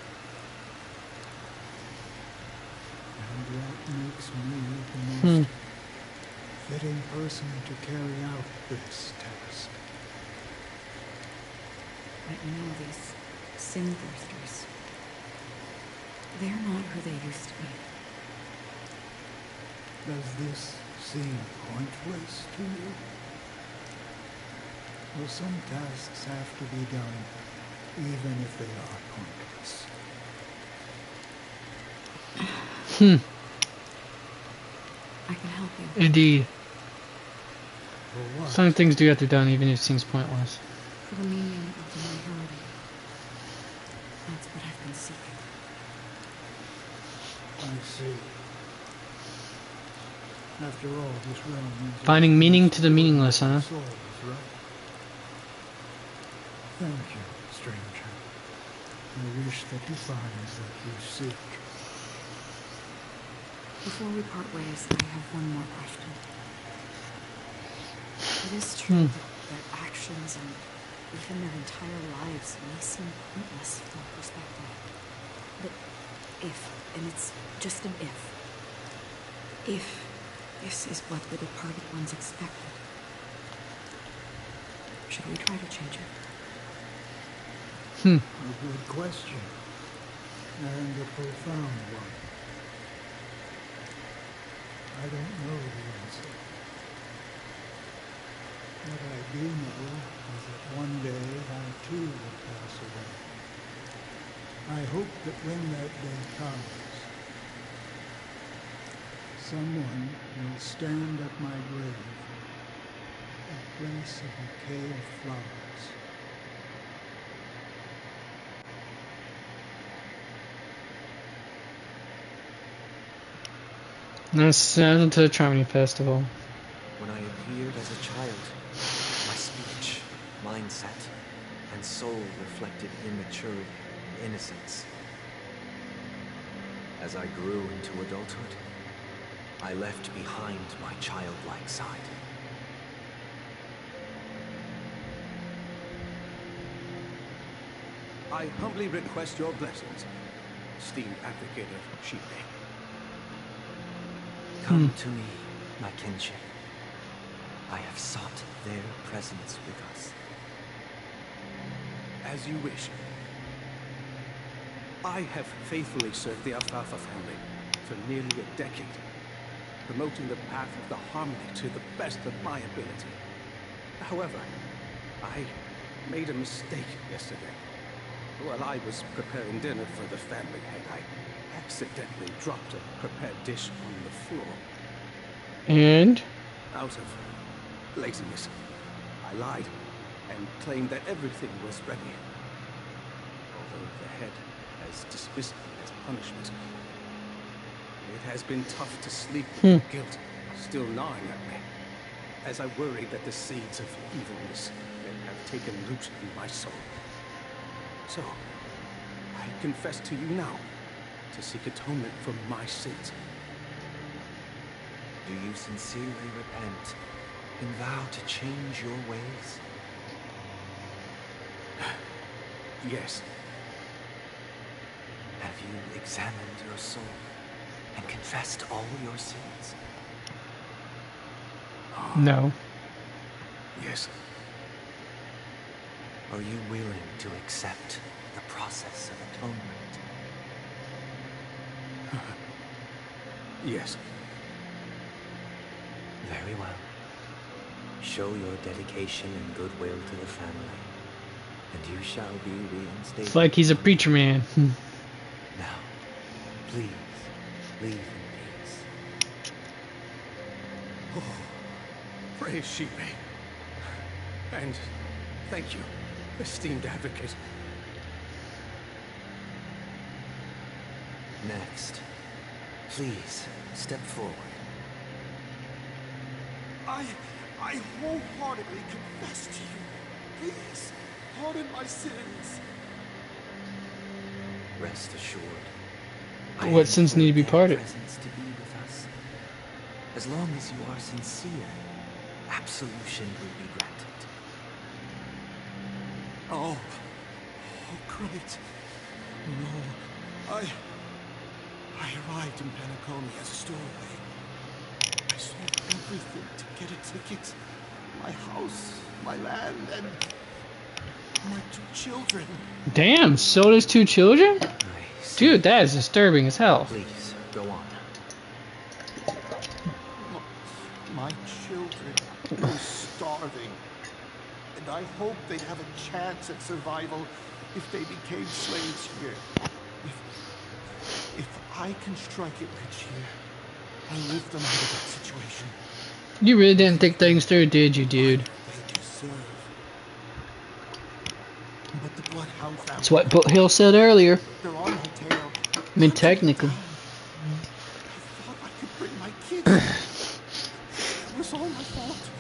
And that makes me the most fitting person to carry out this task.
But you know, these sin-thirsters, they're not who they used to be.
Does this seem pointless to you? Well, some tasks have to be done, even if they are pointless.
I can help you.
Indeed.
For what?
Some things do have to be done, even if it seems pointless.
For the meaning of the nihility. That's what I've been seeking.
I see. After all, this realm is
Finding meaning to the meaningless, huh?
souls, right? Thank you, stranger. I wish that defines that you seek.
Before we part ways, I have one more question. It is true that their actions and even their entire lives may seem pointless from our perspective. But if, and it's just an if this is what the departed ones expected, should we try to change it?
A good question. And a profound one. I don't know the answer. What I do know is that one day I too will pass away. I hope that when that day comes, someone will stand at my grave and place a bouquet of flowers.
Let's send to the Charmony Festival.
When I appeared as a child, my speech, mindset, and soul reflected immaturity and innocence. As I grew into adulthood, I left behind my childlike side.
I humbly request your blessings, esteemed advocate of sheepdale.
Come to me, my kinship. I have sought their presence with us.
As you wish. I have faithfully served the Alfalfa family for nearly a decade, promoting the path of the harmony to the best of my ability. However, I made a mistake yesterday. While I was preparing dinner for the family, and I accidentally dropped a prepared dish on the floor.
And?
Out of laziness, I lied and claimed that everything was ready. Although the head has dismissed me as punishment, it has been tough to sleep with the guilt still gnawing at me, as I worry that the seeds of evilness may have taken root in my soul. So, I confess to you now, to seek atonement for my sins.
Do you sincerely repent and vow to change your ways?
Yes.
Have you examined your soul and confessed all your sins?
No.
Yes.
Are you willing to accept the process of atonement?
Yes.
Very well. Show your dedication and goodwill to the family, and you shall be reinstated.
It's like he's a preacher man.
Now, please, leave in peace.
Oh, praise she may. And thank you, esteemed advocate.
Next, please step forward.
I wholeheartedly confess to you. Please, pardon my sins.
Rest assured.
What sins need to be pardoned?
Presence to be with us. As long as you are sincere, absolution will be granted.
Oh, great. No, I arrived in Penacony as a stowaway. I sold everything to get a ticket. My house, my land, and my 2 children.
Damn, sold his 2 children? Dude, that is disturbing as hell.
Please, go on.
My children were starving, and I hoped they'd have a chance at survival if they became slaves here. If I can strike it rich here, I'll lift them out of that situation.
You really didn't think things through, did you, dude?
They deserve. But the Bloodhound family,
That's what Boot Hill said earlier.
they're on my tail.
I mean, technically.
I thought I could bring my kids. It was all my fault.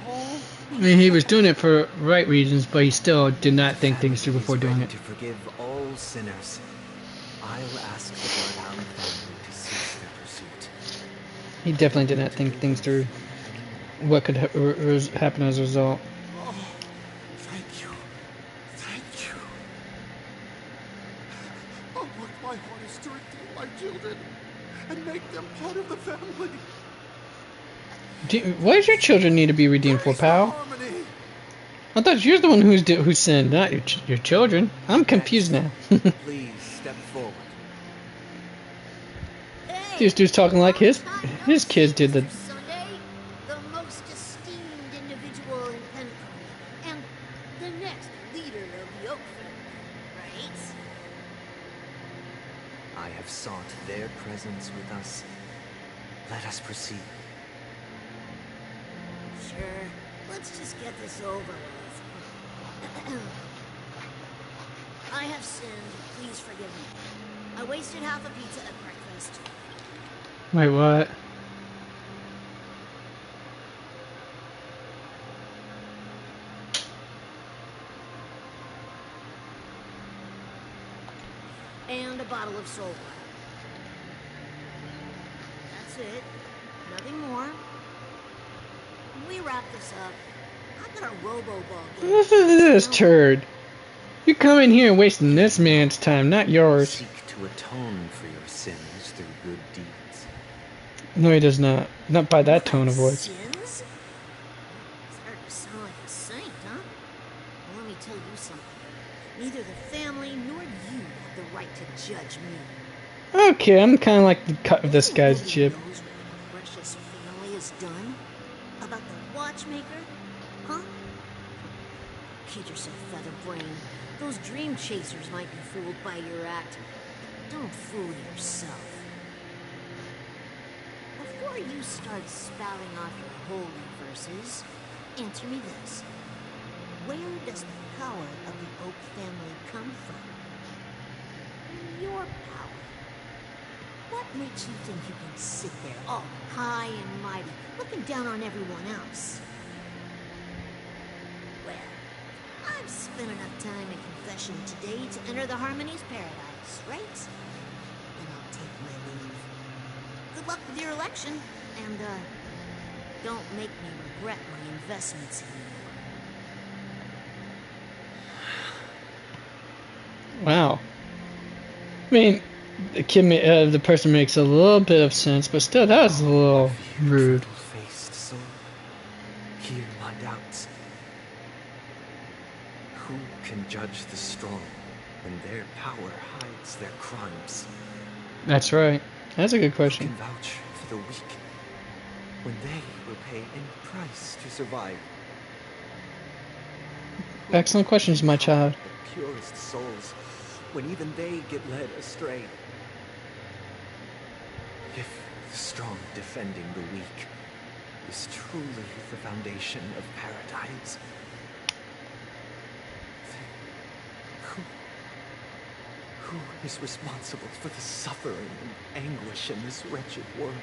All
I mean, he was doing it for right reasons, but he still did not think things through before doing it.
To forgive all sinners, I'll ask the Bloodhound family to cease their pursuit.
He definitely did not think things through. What could happen as a result.
Oh, thank you. Thank you. I'll work my hardest to redeem my children and make them part of the family.
What does your children need to be redeemed for, pal? I thought you're the one who sinned, not your children. I'm confused now.
Please step forward.
This dude's talking like his kids did the.
Sunday, the most esteemed individual in Penacony, and the next leader of the Oak family, right?
I have sought their presence with us. Let us proceed.
Sure, let's just get this over with. I have sinned, please forgive me. I wasted half a pizza at breakfast.
Wait, what?
And a bottle of soul wine. That's it. Nothing more. When we wrap this up, I got a robo-ball game.
Listen to this turd. You come in here and wasting this man's time, not yours.
Seek to atone for your sins through good deeds.
No, he does not. Not by that tone of voice.
Sins? It's hard to sound like a saint, huh? Well, let me tell you something. Neither the family nor you have the right to judge me.
Okay, I'm kind of like the cut of this guy's jib.
Knows what the precious family has done? About the watchmaker? Huh? Kid yourself, featherbrain. Those dream chasers might be fooled by your act. Don't fool yourself. Before you start spouting off your holy verses, answer me this. Where does the power of the Oak family come from? Your power. What makes you think you can sit there all high and mighty, looking down on everyone else? Well, I've spent enough time in confession today to enter the Harmony's paradise, right? And I'll take my leave. Good luck with your election, and, don't make me regret my investments in you.
Wow. I mean, the person makes a little bit of sense, but still, that was a little rude.
Faced soul, hear my doubts. Who can judge the strong when their power hides their crimes?
That's right. That's a good question.
Who can vouch for the weak when they will pay any price to survive?
Excellent questions, my child.
The purest souls, when even they get led astray. If the strong defending the weak is truly the foundation of paradise, then who is responsible for the suffering and anguish in this wretched world?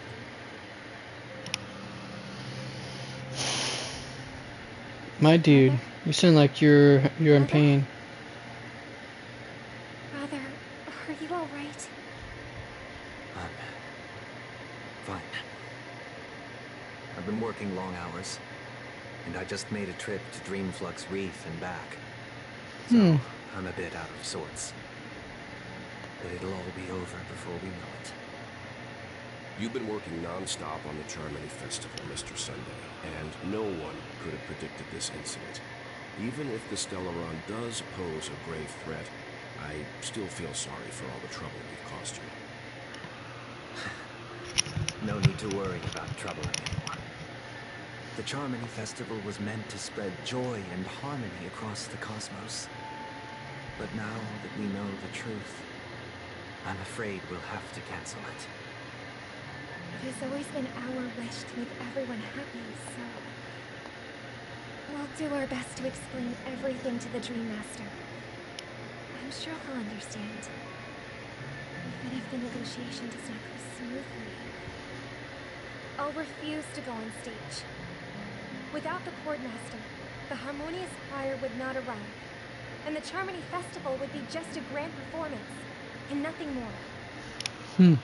My dude, you sound like you're in pain.
Brother, are you all right?
I'm fine. I've been working long hours, and I just made a trip to Dreamflux Reef and back. So I'm a bit out of sorts. But it'll all be over before we know it.
You've been working non-stop on the Charmony Festival, Mr. Sunday, and no one could have predicted this incident. Even if the Stellaron does pose a grave threat, I still feel sorry for all the trouble we've caused you.
No need to worry about troubling anyone. The Charmony Festival was meant to spread joy and harmony across the cosmos. But now that we know the truth, I'm afraid we'll have to cancel it.
It has always been our wish to make everyone happy, so... we'll do our best to explain everything to the Dream Master. I'm sure he'll understand. Even if the negotiation does not go smoothly, I'll refuse to go on stage. Without the Court Master, the Harmonious Choir would not arrive, and the Charmony Festival would be just a grand performance, and nothing more.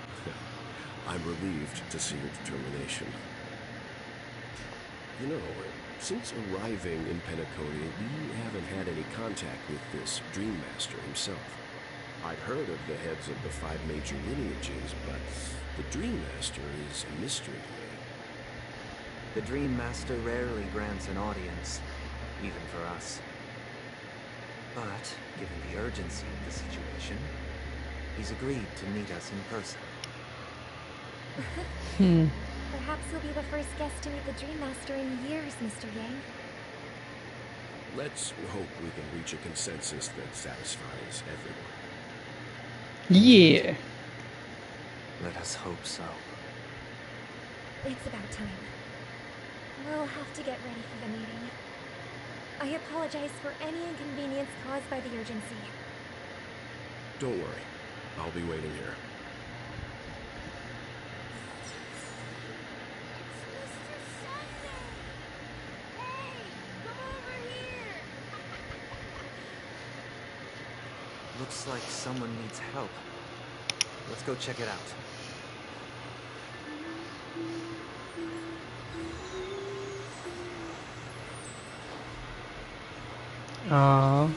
I'm relieved to see your determination. You know, since arriving in Penacony, we haven't had any contact with this Dream Master himself. I'd heard of the heads of the 5 major lineages, but the Dream Master is a mystery to me.
The Dream Master rarely grants an audience, even for us. But, given the urgency of the situation, he's agreed to meet us in person.
Perhaps you'll be the first guest to meet the Dream Master in years, Mr. Yang.
Let's hope we can reach a consensus that satisfies everyone.
Yeah.
Let us hope so.
It's about time. We'll have to get ready for the meeting. I apologize for any inconvenience caused by the urgency.
Don't worry. I'll be waiting here.
Looks like someone needs help. Let's go check it out.
Aww.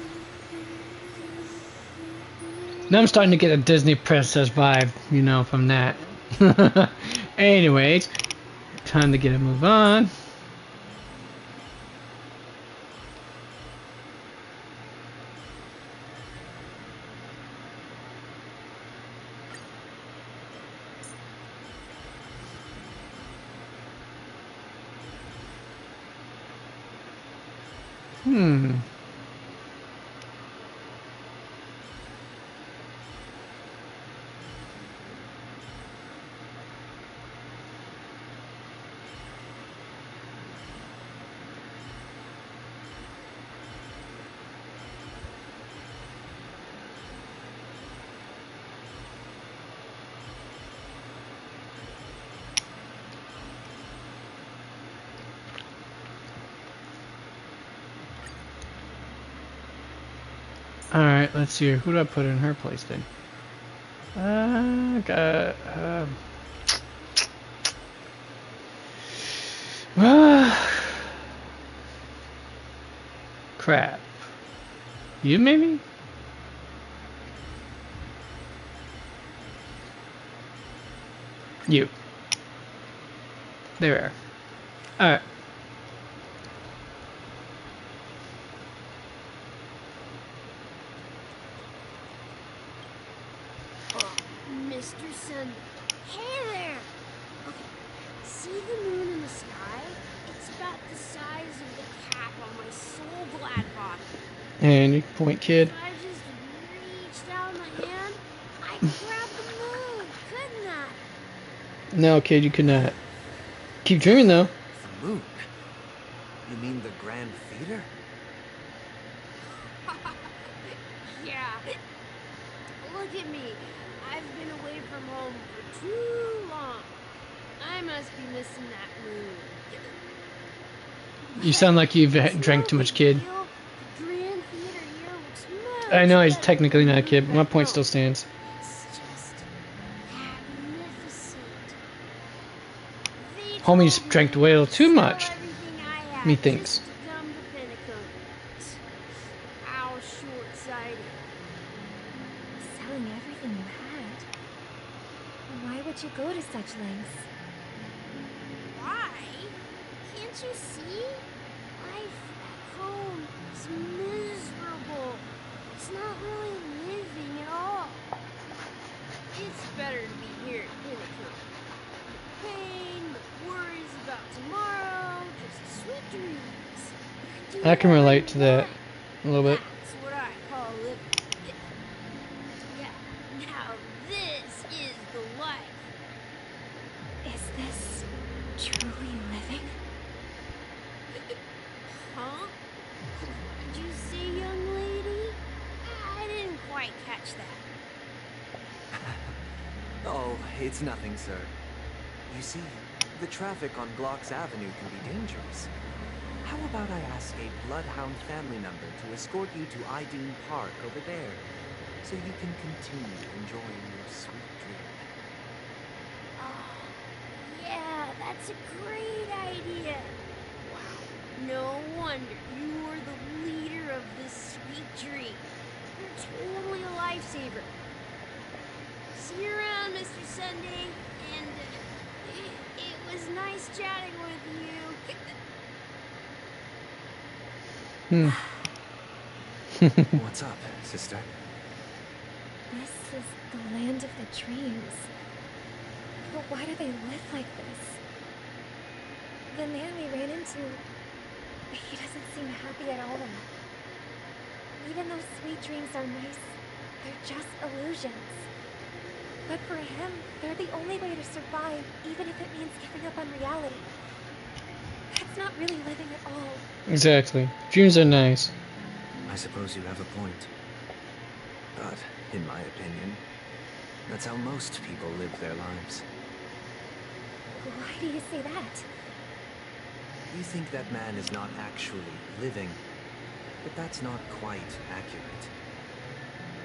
Now I'm starting to get a Disney princess vibe, you know, from that. Anyways, time to get a move on. Alright, let's see. Who do I put in her place then? Crap. You maybe? You. There. Alright.
Mr. Sun. Hey there! Okay, see the moon in the sky? It's about the size of the cap on my soul glad body.
And you point, kid.
If I just reached out my hand, I could grab the moon, couldn't I?
No, kid, you could not. Keep dreaming, though.
The moon? You mean the Grand Theater?
Yeah. Look at me. I've been away from home for too long. I must be missing that moon.
You sound like you've drank too much, kid.
The Grand Theater here looks much
I know he's
better
technically not a
than
kid, but my
back
point
home.
still stands.
It's just magnificent. They
Homie's
told
drank
me
way a little too
to
much.
sell everything I had
Methinks.
just to come to Penacony. How short-sighted.
Selling everything you had. Why would you go to such lengths?
Why? Can't you see? Life at home is miserable. It's not really living at all. It's better to be here at Penacony. No pain, no worries about tomorrow, just sweet dreams. Do
I can
Oh,
whatever
relate
you
to that
want.
a little bit.
That's what I call living. Yeah, now this is the life.
Is this truly living?
Huh? What did you say, young lady? I didn't quite catch that.
Oh, it's nothing, sir. You see, the traffic on Glocks Avenue can be dangerous. How about I ask a bloodhound family member to escort you to Ideen Park over there, so you can continue enjoying your sweet dream?
Oh, yeah, that's a great idea. Wow, no wonder you are the leader of this sweet dream. You're totally a lifesaver. See you around, Mr. Sunday, and it was nice chatting with you.
What's up, sister?
This is the land of the dreams. But why do they live like this? The man we ran into, he doesn't seem happy at all. Even though sweet dreams are nice, they're just illusions. But for him, they're the only way to survive, even if it means giving up on reality. That's not really living at all.
Exactly. Dreams are nice.
I suppose you have a point. But, in my opinion, that's how most people live their lives.
Why do you say that?
You think that man is not actually living, but that's not quite accurate.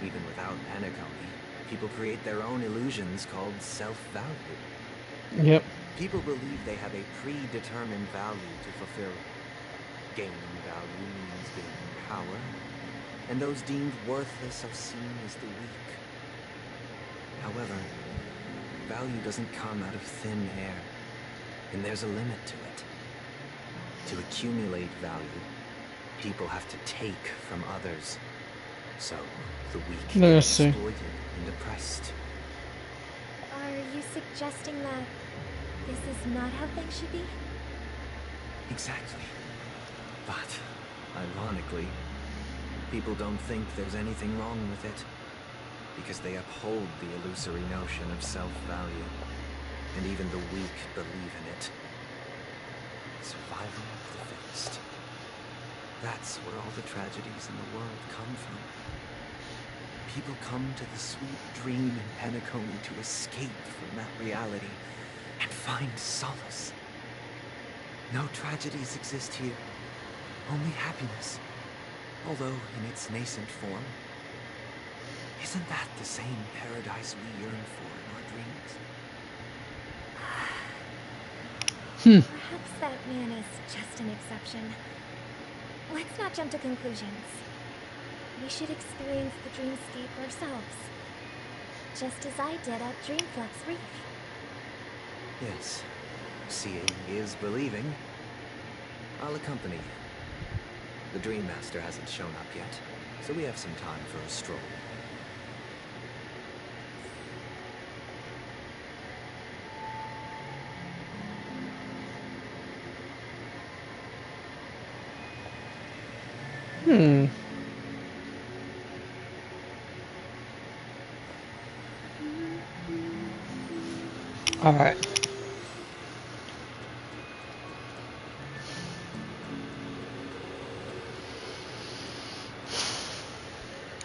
Even without Penacony, people create their own illusions called self-value.
Yep.
People believe they have a predetermined value to fulfill. Gaining value means gaining power, and those deemed worthless are seen as the weak. However, value doesn't come out of thin air, and there's a limit to it. To accumulate value, people have to take from others. So, the weak get
Let's see.
exploited and oppressed.
Are you suggesting that this is not how things should be?
Exactly. But, ironically, people don't think there's anything wrong with it, because they uphold the illusory notion of self-value, and even the weak believe in it. Survival of the fittest. That's where all the tragedies in the world come from. People come to the sweet dream in Penacony to escape from that reality and find solace. No tragedies exist here, only happiness. Although in its nascent form,
Isn't that the same paradise we yearn for in our dreams?
Perhaps that man is just an exception. Let's not jump to conclusions. We should experience the dreamscape ourselves. Just as I did at Dreamflux Reef.
Yes. Seeing is believing. I'll accompany you. The Dream Master hasn't shown up yet, so we have some time for a stroll.
All right.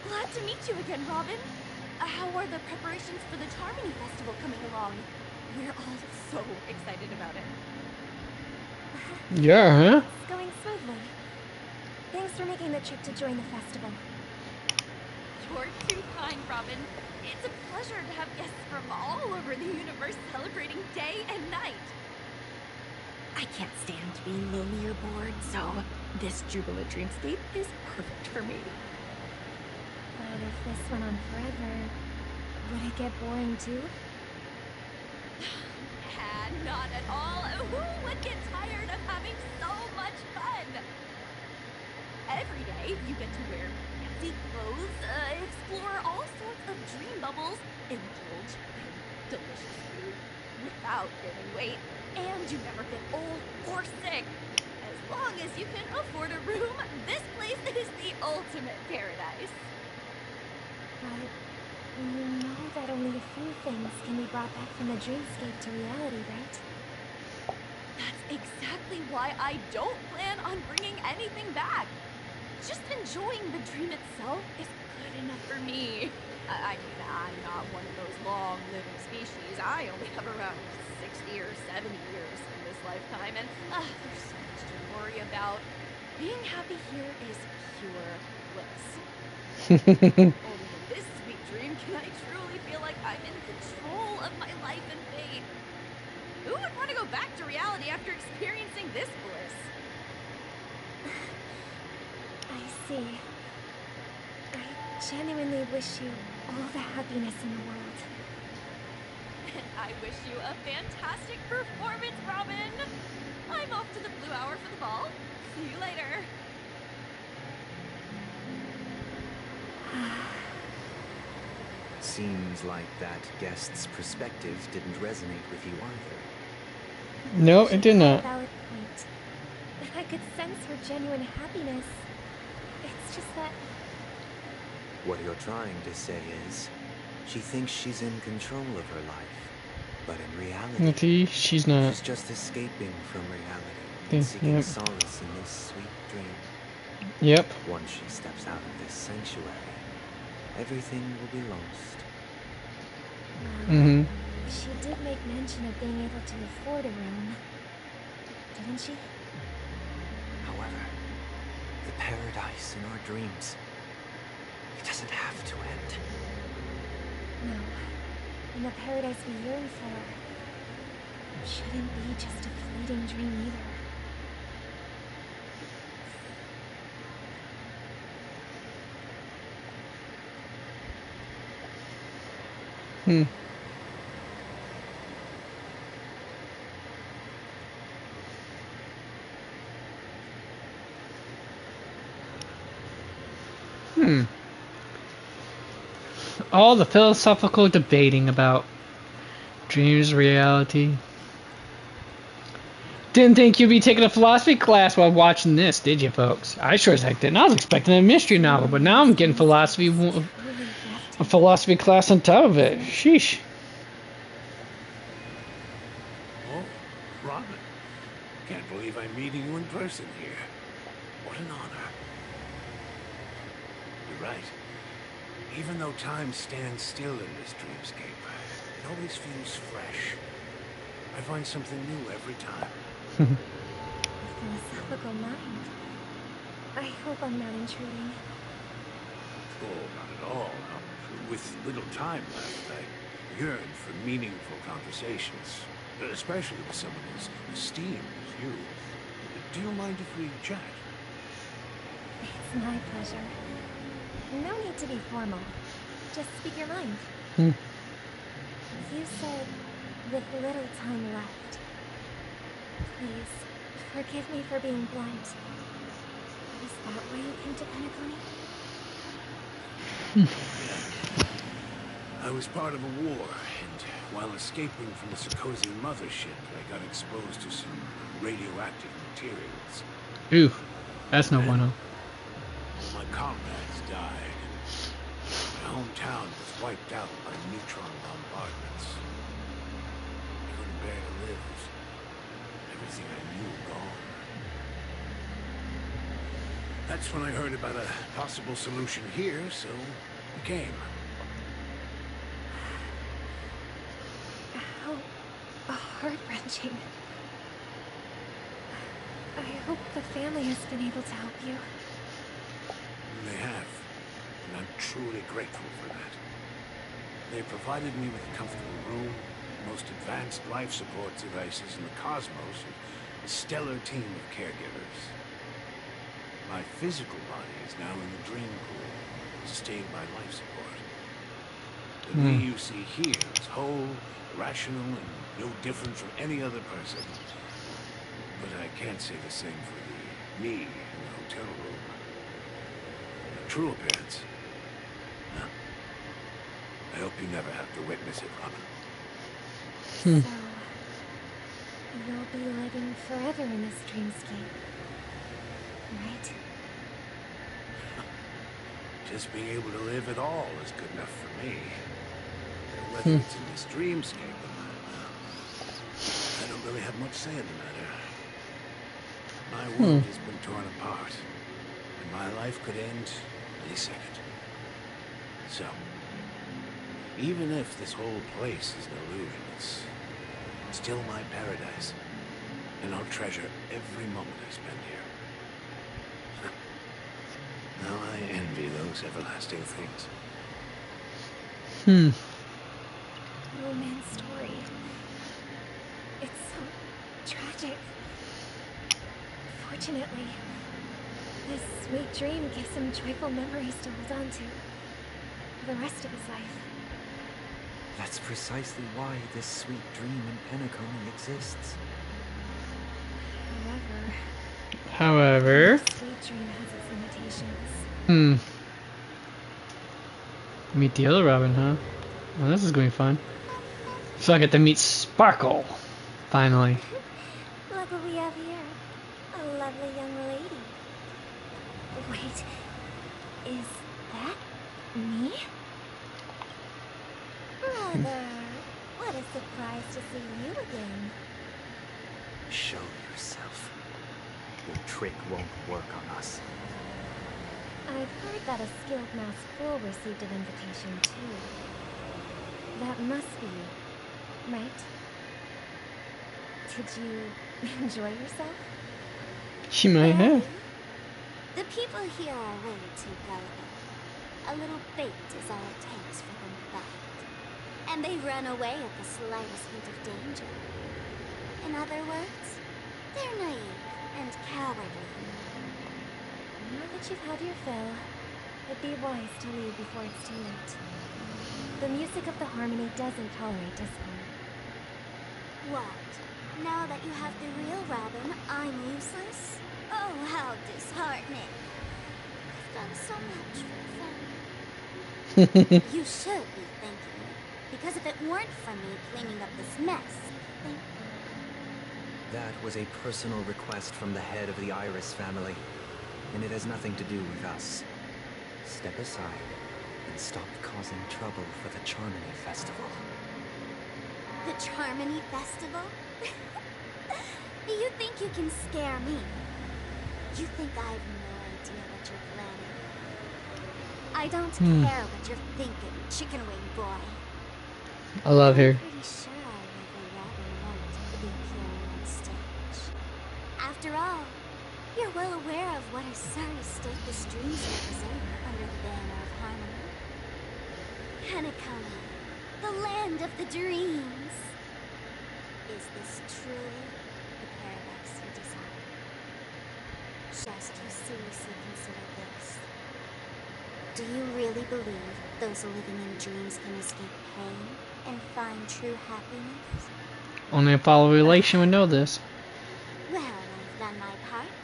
Glad to meet you again, Robin. How are the preparations for the Harmony Festival coming along? We're all so excited about it.
Yeah, huh?
It's going smoothly. Thanks for making the trip to join the festival.
You're too kind, Robin. It's a pleasure to have guests from all over the universe celebrating day and night.
I can't stand being lonely or bored, so this jubilant dreamscape is perfect for me.
But if this went on forever, would it get boring too?
Not at all. Who would get tired of having so much fun? Every day, you get to wear fancy clothes, explore all sorts of dream bubbles, indulge in delicious food without gaining weight, and you never get old or sick. As long as you can afford a room, this place is the ultimate paradise.
But you know that only a few things can be brought back from the dreamscape to reality, right?
That's exactly why I don't plan on bringing anything back. Just enjoying the dream itself is good enough for me. I mean, I'm not one of those long-living species. I only have around 60 or 70 years in this lifetime, and there's so much to worry about. Being happy here is pure bliss. Only in this sweet dream can I truly feel like I'm in control of my life and fate. Who would want to go back to reality after experiencing this bliss?
I see. I genuinely wish you all the happiness in the world.
And I wish you a fantastic performance, Robin! I'm off to the Blue Hour for the ball. See you later.
Seems like that guest's perspectives didn't resonate with you either.
No, it did not.
Valid point. I could sense her genuine happiness. It's just that...
What you're trying to say is, she thinks she's in control of her life, but in reality,
she's not.
She's just escaping from reality and seeking solace in this sweet dream.
Yep.
Once she steps out of this sanctuary, everything will be lost.
She did make mention of being able to afford a room, didn't she?
However, the paradise in our dreams, it doesn't have to end.
No. And the paradise we yearn for shouldn't be just a fleeting dream either.
All the philosophical debating about dreams, reality. Didn't think you'd be taking a philosophy class while watching this, did you, folks? I sure as heck didn't. I was expecting a mystery novel, but now I'm getting a philosophy class on top of it. Sheesh.
Oh, Robin. Can't believe I'm meeting you in person here. What an honor. You're right. Even though time stands still in this dreamscape, it always feels fresh. I find something new every time.
A philosophical mind. I hope I'm not intruding.
Oh, not at all. with little time left, I yearn for meaningful conversations, especially with someone as esteemed as you. Do you mind if we chat?
It's my pleasure. No need to be formal. Just speak your mind. You said, with little time left. Please, forgive me for being blunt. Is that why you came to Penacony?
I was part of a war, and while escaping from the Sarkozy mothership, I got exposed to some radioactive materials.
Ooh, that's no bueno.
All my comrades died. My hometown was wiped out by neutron bombardments. I couldn't bear to live. Everything I knew gone. That's when I heard about a possible solution here, so I came.
How heart-wrenching. I hope the family has been able to help you.
They have, and I'm truly grateful for that. They provided me with a comfortable room, the most advanced life support devices in the cosmos, and a stellar team of caregivers. My physical body is now in the dream pool, sustained by life support. The me you see here is whole, rational, and no different from any other person. But I can't say the same for the me in the hotel room. The true appearance. Huh. I hope you never have to witness it, Robin.
So, you'll be living forever in this dreamscape, right?
Just being able to live at all is good enough for me. Whether it's in this dreamscape or not, I don't really have much say in the matter. My world has been torn apart, and my life could end any second. So, even if this whole place is an illusion, it's still my paradise, and I'll treasure every moment I spend here. Now I envy those everlasting things.
Oh, man's story. It's so tragic. Fortunately, this sweet dream gives him joyful memories to hold on to for the rest of his life.
That's precisely why this sweet dream in Penacony exists.
However,
the sweet dream has its limitations.
Meet the other Robin, huh? Well, this is going to be fun. So I get to meet Sparkle, finally.
Look what we have here. A lovely young lady. Wait, is that me? Brother, what a surprise to see you again.
Show yourself. Your trick won't work on us.
I've heard that a skilled masked fool received an invitation too. That must be you, right? Did you enjoy yourself?
She might have.
The people here are way too gullible. A little bait is all it takes for them to bite. And they run away at the slightest hint of danger. In other words, they're naive and cowardly.
Now that you've had your fill, it'd be wise to leave before it's too late. The music of the harmony doesn't tolerate discord.
What? Now that you have the real Robin, I'm useless? Oh, how disheartening. I've done so much for the family. You should be thanking me, because if it weren't for me cleaning up this mess, then...
That was a personal request from the head of the Iris family, and it has nothing to do with us. Step aside and stop causing trouble for the Charmony Festival.
The Charmony Festival? You think you can scare me? You think I have no idea what you're planning? I don't care what you're thinking, chicken wing boy.
I love her.
I'm pretty sure I never rather wanted to be appearing on stage. After all, you're well aware of what a sorry state the streams represent under the banner of harmony. Penacony, the land of the dreams. Is this truly the paradise you desire? Just you seriously consider this. Do you really believe those living in dreams can escape pain and find true happiness?
Only a follow relation would know this.
Well, I've done my part,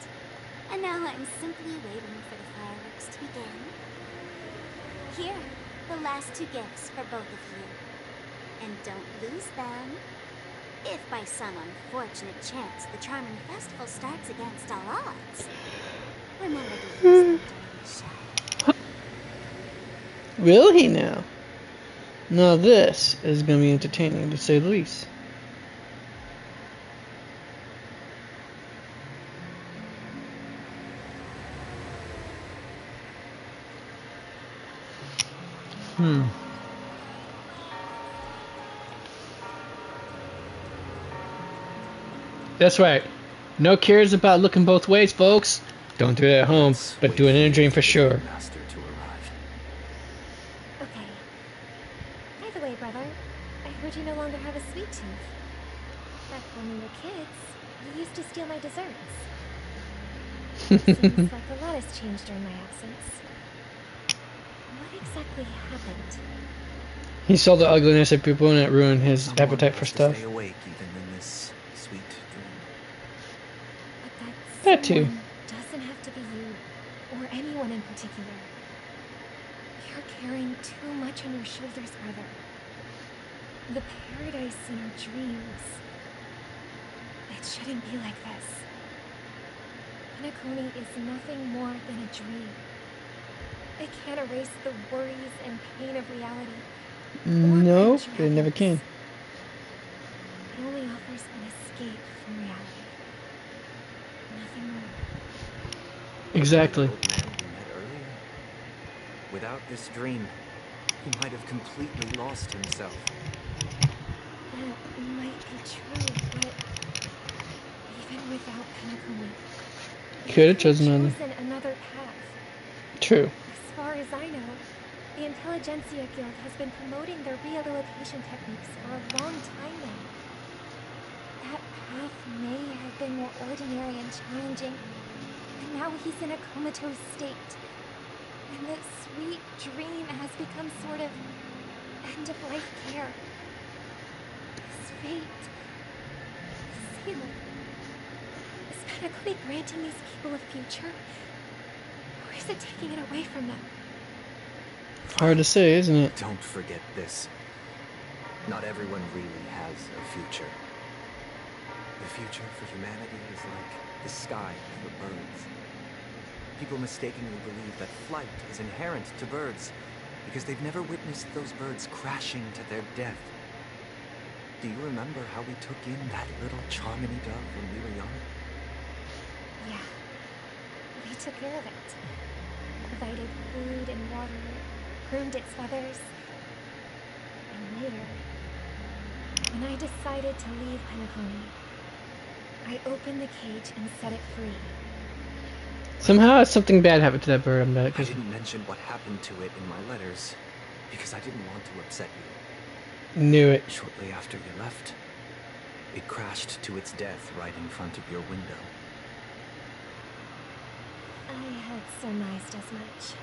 and now I'm simply waiting for the fireworks to begin. Here, the last 2 gifts for both of you. And don't lose them. If by some unfortunate chance the Charming Festival starts against all odds, remember to use them during the show.
Will he now? Now this is going to be entertaining, to say the least. That's right. No cares about looking both ways, folks. Don't do it at home, but do it in a dream for sure.
Okay. By the way, brother, I heard you no longer have a sweet tooth. Back when we were kids, you used to steal my desserts. Seems like a lot has changed during my absence. What exactly happened?
He saw the ugliness of people and it ruined his appetite for stuff.
Stay awake even in this sweet dream.
But
That too.
Doesn't have to be you or anyone in particular. You're carrying too much on your shoulders, brother. The paradise in our dreams. It shouldn't be like this. Penacony is nothing more than a dream. It can't erase the worries and pain of reality.
No, but it never can.
It only offers an escape from reality. Nothing more.
Exactly.
The old man we met earlier. Without this dream, he might have completely lost himself.
That might be true, but even without Penacony,
Could have chosen
another path.
True.
As far as I know, the Intelligentsia Guild has been promoting their rehabilitation techniques for a long time now. That path may have been more ordinary and challenging, but now he's in a comatose state. And the sweet dream has become sort of end-of-life care. His fate is sealed. Is Penacony granting these people a future? Or is it taking it away from them?
Hard to say, isn't it?
Don't forget this. Not everyone really has a future. The future for humanity is like the sky for birds. People mistakenly believe that flight is inherent to birds because they've never witnessed those birds crashing to their death. Do you remember how we took in that little Charmony dove when we were young?
Yeah. We took care of it. Provided food and water, groomed its feathers. And later, when I decided to leave Penacony, I opened the cage and set it free.
Somehow something bad happened to that bird, I'm
I didn't mention what happened to it in my letters because I didn't want to upset you.
Knew it.
Shortly after you left, it crashed to its death right in front of your window.
I had surmised as much.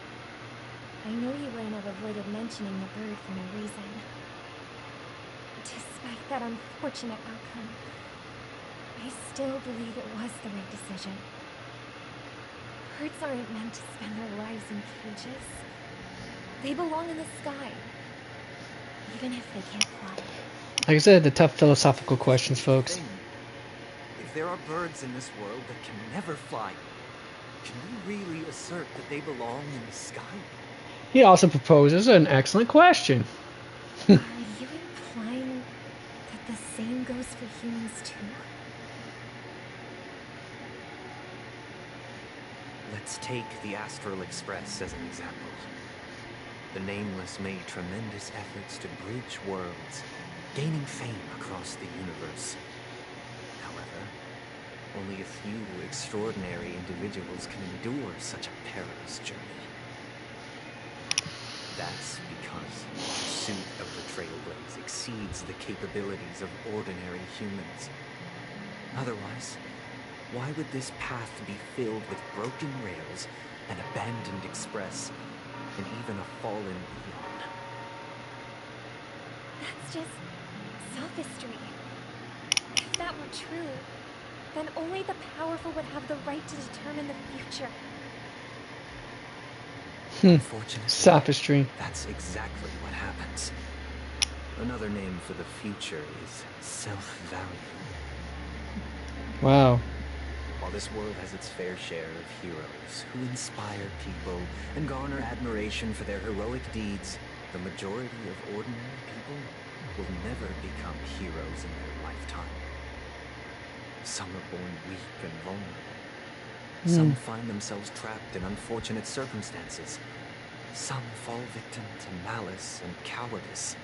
I know you wouldn't have avoided mentioning the bird for no reason. Despite that unfortunate outcome, I still believe it was the right decision. Birds aren't meant to spend their lives in cages. They belong in the sky, even if they can't fly.
Like I said, the tough philosophical questions, folks.
If there are birds in this world that can never fly, can we really assert that they belong in the sky?
He also proposes an excellent question.
Are you implying that the same goes for humans too?
Let's take the Astral Express as an example. The Nameless made tremendous efforts to bridge worlds, gaining fame across the universe. However, only a few extraordinary individuals can endure such a perilous journey. That's because the pursuit of the Trailblaze exceeds the capabilities of ordinary humans. Otherwise, why would this path be filled with broken rails, an abandoned express, and even a fallen Eon?
That's just sophistry. If that were true, then only the powerful would have the right to determine the future.
Unfortunately,
sophistry.
That's exactly what happens. Another name for the future is self-value.
Wow.
While this world has its fair share of heroes who inspire people and garner admiration for their heroic deeds, the majority of ordinary people will never become heroes in their lifetime. Some are born weak and vulnerable. Some find themselves trapped in unfortunate circumstances. Some fall victim to malice and cowardice.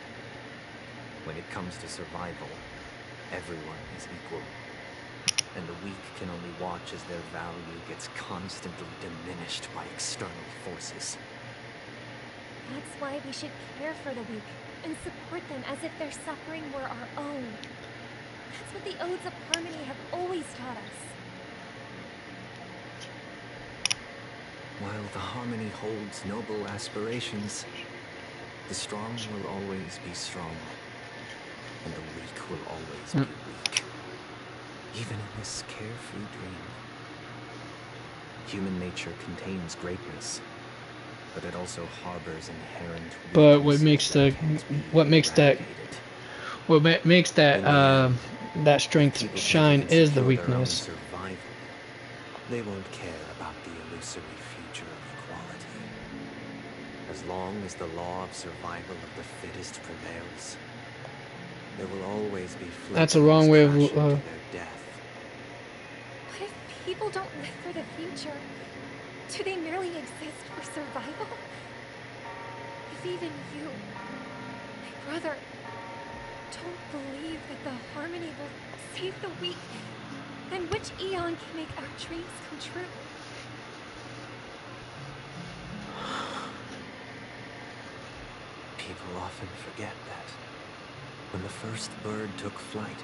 When it comes to survival, everyone is equal. And the weak can only watch as their value gets constantly diminished by external forces.
That's why we should care for the weak and support them as if their suffering were our own. That's what the Odes of Harmony have always taught us.
While the Harmony holds noble aspirations, the strong will always be strong, and the weak will always be weak. Even in this carefree dream, human nature contains greatness, but it also harbors inherent weakness.
But what makes that strength shine is the weakness.
Survival. They won't care about the illusory future of equality. As long as the law of survival of the fittest prevails, there will always be
that's a wrong way of
their death.
What if people don't live for the future? Do they merely exist for survival? If even you, my brother, don't believe that the Harmony will save the weak, then which Eon can make our dreams come true?
People often forget that when the first bird took flight,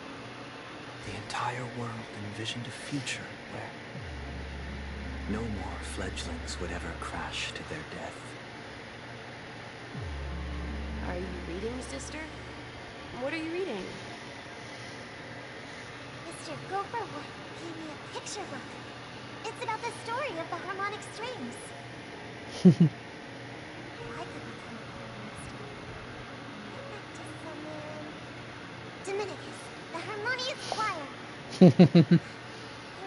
the entire world envisioned a future where no more fledglings would ever crash to their death.
Are you reading, sister? What are you reading?
Mr. Gopherwood gave me a picture book. It's about the story of the harmonic strings. If I could become a chormaster, I'd like to summon Dominicus, the harmonious choir. I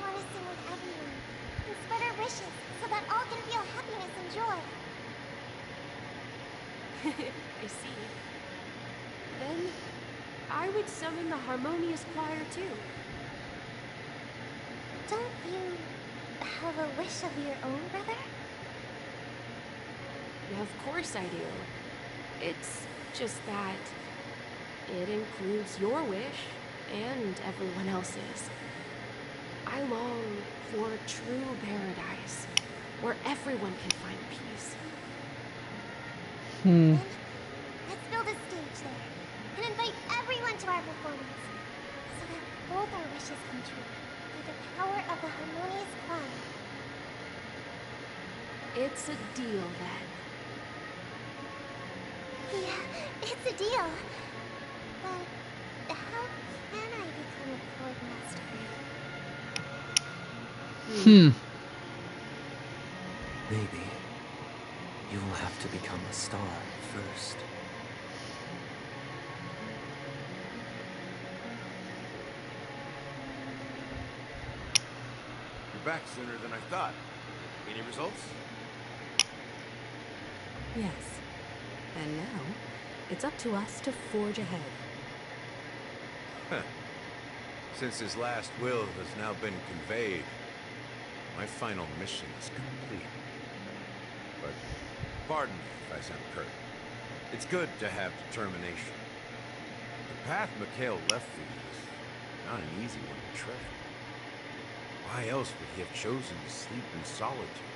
want to sing with everyone and spread our wishes so that all can feel happiness and joy.
I see. Then I would summon the harmonious choir too.
Don't you have a wish of your own, brother?
Of course I do. It's just that it includes your wish and everyone else's. I long for a true paradise where everyone can find peace.
Then let's build a stage there and invite everyone to our performance so that both our wishes come true through the power of the harmonious choir.
It's a deal then.
Yeah, it's a deal. But how can I become a chord master?
Maybe you will have to become a star first.
You're back sooner than I thought. Any results?
Yes. And now, it's up to us to forge ahead.
Since his last will has now been conveyed, my final mission is complete. But pardon me if I sound curt. It's good to have determination. The path Mikhail left for you is not an easy one to tread. Why else would he have chosen to sleep in solitude?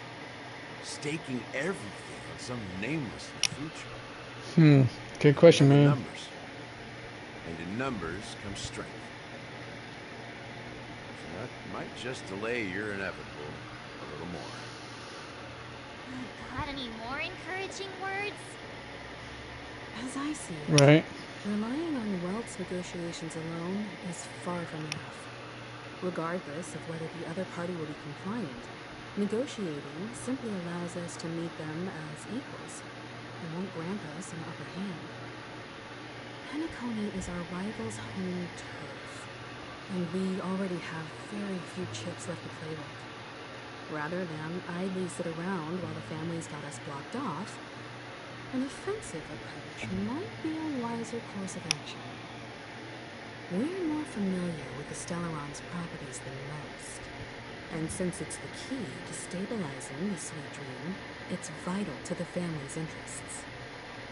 staking everything on some nameless future.
Good question,
Remember
man.
numbers. And in numbers comes strength. So that might just delay your inevitable a little more.
Got any more encouraging words?
As I see it,
Right.
relying on Welt's negotiations alone is far from enough. Regardless of whether the other party will be compliant, negotiating simply allows us to meet them as equals. It won't grant us an upper hand. Penacony is our rival's home turf, and we already have very few chips left to play with. Rather than idly sit around while the family's got us blocked off, an offensive approach might be a wiser course of action. We're more familiar with the Stellarons' properties than most, and since it's the key to stabilizing the Sweet Dream, it's vital to the family's interests.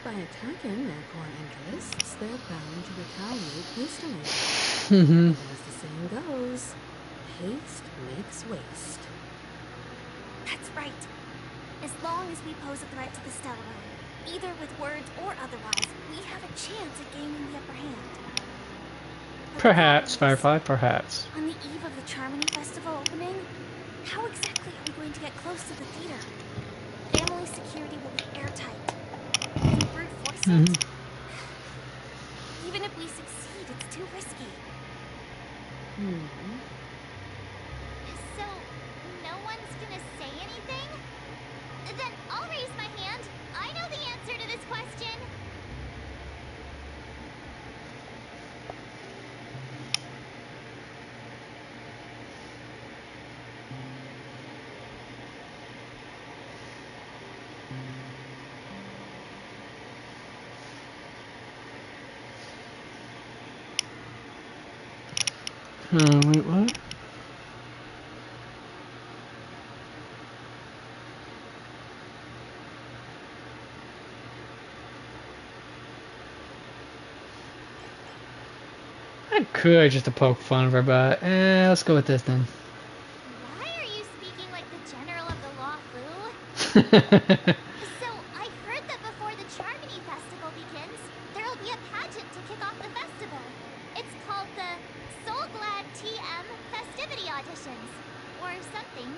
By attacking their core interests, they're bound to retaliate hastily. And as the saying goes, haste makes waste.
That's right. As long as we pose a threat to the Stellaron, either with words or otherwise, we have a chance at gaining the upper hand.
Perhaps, Firefly, perhaps.
On the eve of the Charmony Festival opening, how exactly are we going to get close to the theater? Family security will be airtight. Can we brute force it? Even if we succeed, it's too risky. So, no one's gonna say anything? Then I'll raise my hand. I know the answer to this question.
Wait, what? I could just to poke fun of her, but let's go with this then.
Why are you speaking like the general of the law, Fu? So, I heard that before the Charmony Festival begins, there'll be a pageant to kick off the festival. It's called the Soul Glad TM Festivity Auditions, or something,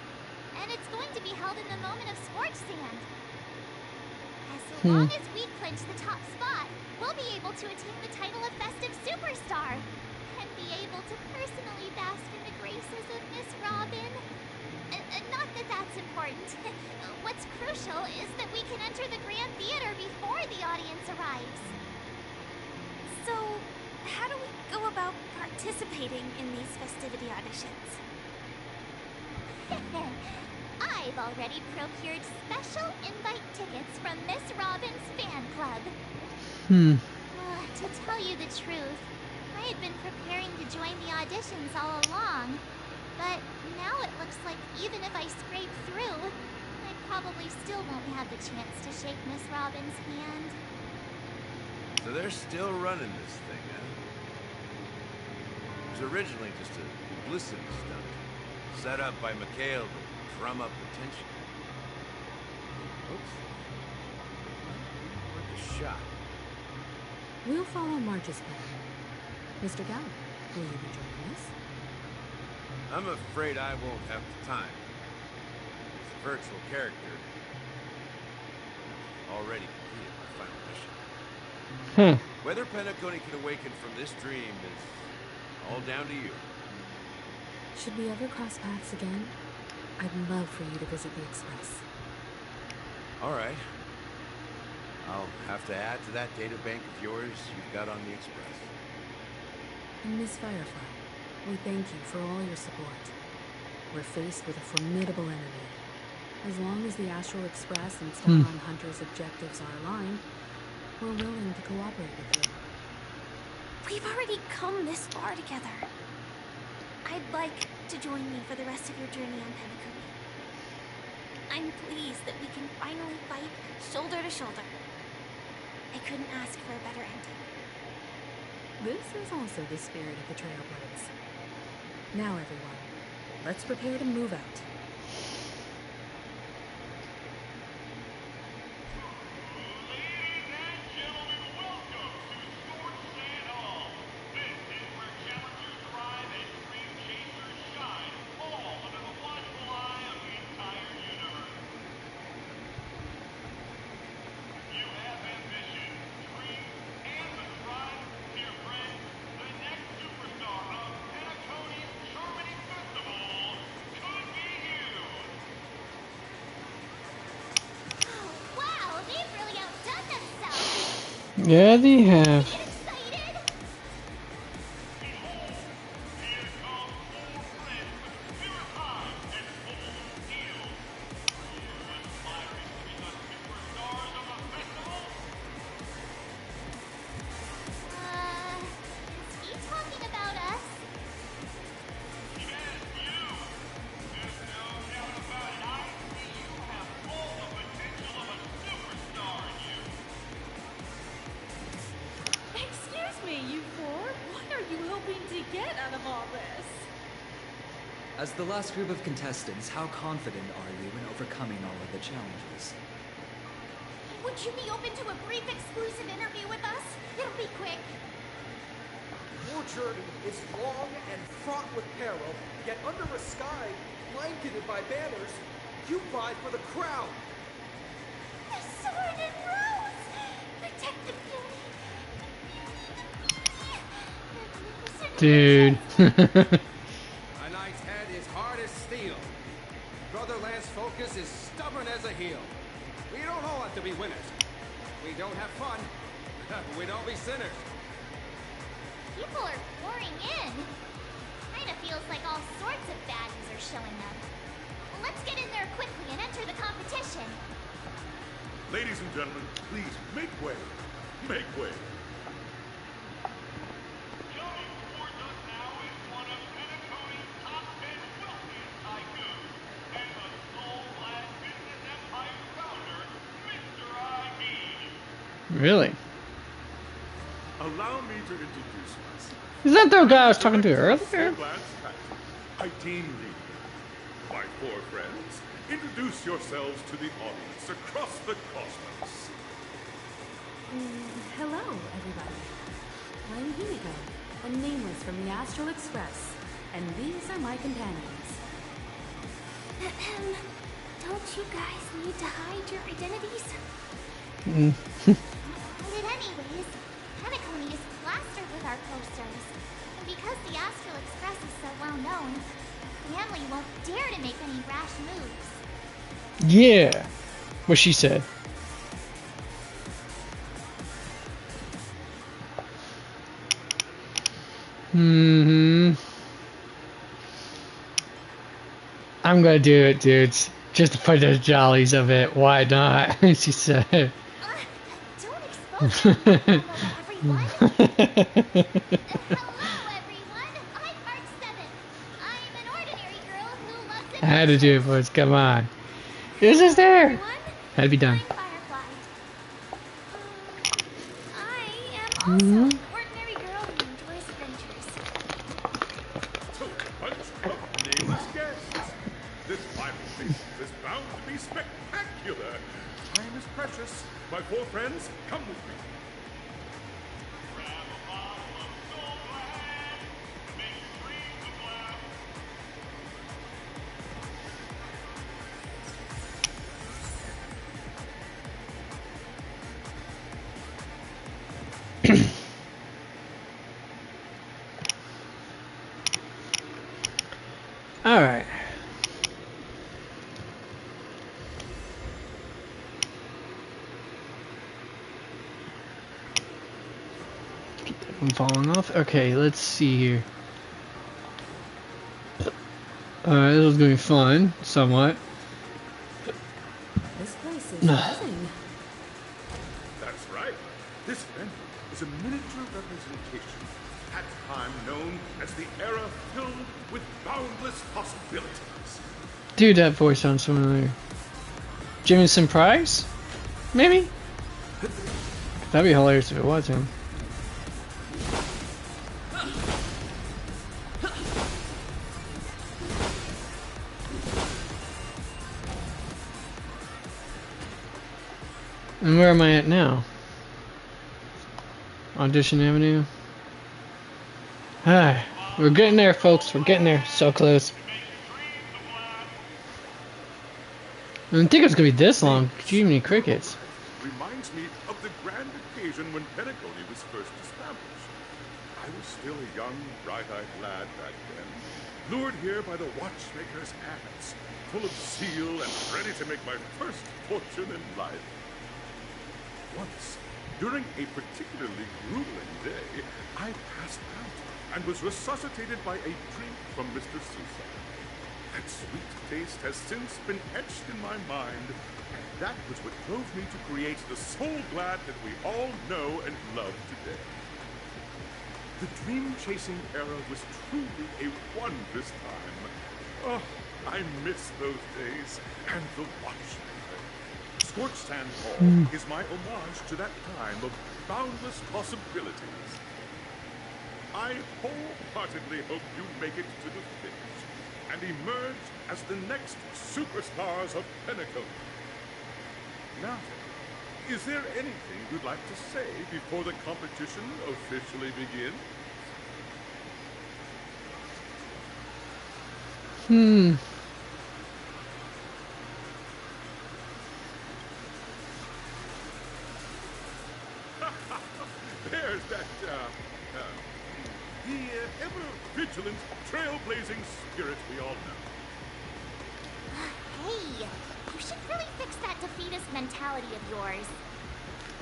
and it's going to be held in the moment of Scorch Sand. As long as we clinch the top spot, we'll be able to attain the title of Festive Superstar, and be able to personally bask in the graces of Miss Robin. Not that that's important. What's crucial is that we can enter the Grand Theater before the audience arrives. So, how do we go about participating in these festivity auditions? I've already procured special invite tickets from Miss Robin's fan club. To tell you the truth, I had been preparing to join the auditions all along, but now it looks like even if I scrape through, I probably still won't have the chance to shake Miss Robin's hand.
So they're still running this thing, huh? It was originally just a publicity stunt, set up by McHale to drum up attention. Oops. Worth a shot.
We'll follow March's plan. Mr. Gallup, will you be joining us?
I'm afraid I won't have the time. This virtual character already completed my final mission. Whether Penacony can awaken from this dream is all down to you.
Should we ever cross paths again, I'd love for you to visit the Express.
All right. I'll have to add to that data bank of yours you've got on the Express.
And Miss Firefly, we thank you for all your support. We're faced with a formidable enemy. As long as the Astral Express and Stellaron Hunter's objectives are aligned, we're willing to cooperate with you.
We've already come this far together. I'd like to join you for the rest of your journey on Penacony. I'm pleased that we can finally fight shoulder to shoulder. I couldn't ask for a better ending.
This is also the spirit of the Trailblades. Now everyone, let's prepare to move out.
Yeah, they have.
Is he talking about us?
Excuse me, you four. What are you hoping to get out of all this?
As the last group of contestants, how confident are you in overcoming all of the challenges?
Would you be open to a brief exclusive interview with us? It'll be quick.
Your journey is long and fraught with peril, yet under a sky blanketed by banners, you vie for the crown.
The sword and rose! Protect the beauty.
Dude.
A knight's head is hard as steel. Brother Lance Focus is stubborn as a heel. We don't all have to be winners. We don't have fun. We don't be sinners.
People are pouring in. Kinda feels like all sorts of baddies are showing up. Well, let's get in there quickly and enter the competition.
Ladies and gentlemen, please make way. Make way. Coming towards us now is one of Penacony's top 10 wealthiest tycoons and the soul-clad business empire founder, Mr. I.B.
Really?
Allow me to introduce myself.
Is that the guy I was talking to earlier?
I Dean Lee. My four friends, introduce yourselves to the audience across the cosmos.
Hello, everybody. I'm Himiko, a nameless from the Astral Express, and these are my companions.
Don't you guys need to hide your identities? But anyways, Penacony is plastered with our posters. And because the Astral Express is so well known, the family won't dare to make any rash moves.
Yeah. What she said. I'm gonna do it, dudes. Just to put the jollies of it. Why not? She said.
Don't expose everyone. Hello, everyone. I'm Mark 7. I'm an ordinary girl who loves it.
I had to do it, boys. Come on. This is there. Had to be done.
I am also an ordinary girl who enjoys adventures.
So, bunch of nameless guests. This final feast is bound to be spectacular. Time is precious. My four friends, come with me.
All right. I'm falling off. Okay, let's see here. Alright, this is gonna be fun, somewhat.
This place is buzzing.
That's right. This venue is a miniature representation of that time known as the era filled with boundless possibilities.
Dude, that voice sounds familiar. Jameson Price? Maybe? That'd be hilarious if it was him. And where am I at now? Audition Avenue. Alright, we're getting there, folks. We're getting there. So close. I didn't think it was gonna be this long. Gee, many crickets.
Reminds me of the grand occasion when Penacony was first established. I was still a young, bright-eyed lad back then, lured here by the watchmaker's hands, full of zeal and ready to make my first fortune in life. Once, During a particularly grueling day, I passed out and was resuscitated by a drink from Mr. Sousa. That sweet taste has since been etched in my mind, and that was what drove me to create the Soul Glad that we all know and love today. The dream-chasing era was truly a wondrous time. Oh, I miss those days, and the Watchmaker. Scorched Sand Hall is my homage to that time of boundless possibilities. I wholeheartedly hope you make it to the finish and emerge as the next superstars of Penacony. Now, is there anything you'd like to say before the competition officially begins? There's that, the ever-vigilant, trailblazing spirit we all know.
Hey, you should really fix that defeatist mentality of yours.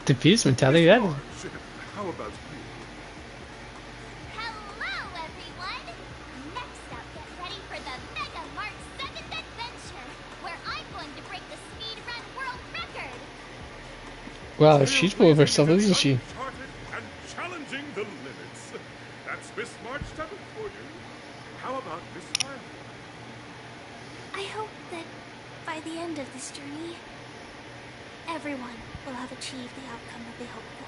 Defeatist mentality? That
How about you?
Hello, everyone! Next up, get ready for the Mega Mart 7th Adventure, where I'm going to break the speed run world record!
wow, she's full of herself, isn't she?
And challenging the limits. That's Miss March 7th for you. How about Miss Violet?
I hope that by the end of this journey, everyone will have achieved the outcome that they hoped for.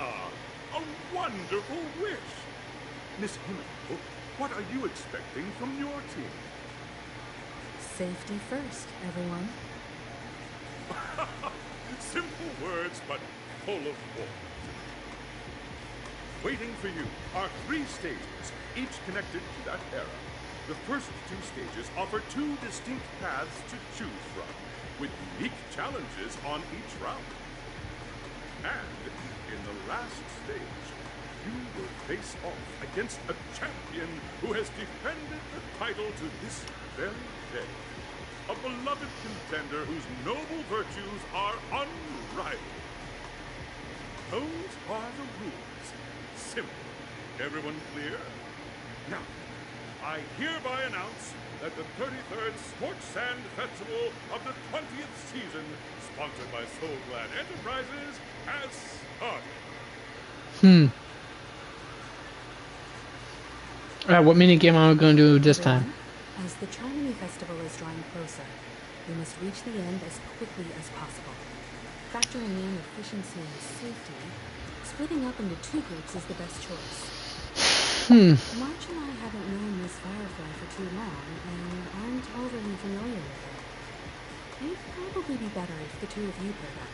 Ah, a wonderful wish. Miss Himiko, what are you expecting from your team?
Safety first, everyone.
Simple words, but full of warmth. Waiting for you are 3 stages, each connected to that era. The first 2 stages offer 2 distinct paths to choose from, with unique challenges on each route. And in the last stage, you will face off against a champion who has defended the title to this very day. A beloved contender whose noble virtues are unrivaled. Those are the rules. Simple. Everyone clear? Now, I hereby announce that the 33rd Scorched Sand Festival of the 20th season, sponsored by Soul Glad Enterprises, has started.
Alright, what minigame am I going to do this time?
As the Trinity Festival is drawing closer, we must reach the end as quickly as possible. Factoring in efficiency and safety, splitting up into 2 groups is the best choice. March and I haven't known Miss Firefly for too long and aren't overly familiar with her. It'd probably be better if the 2 of you paired up.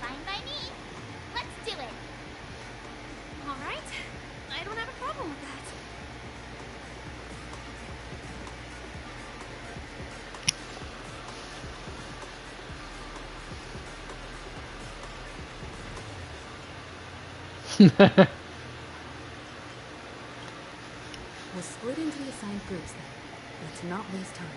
Fine by me. Let's do it.
All right. I don't have a problem with that.
We'll split into the assigned groups then. Let's not waste time.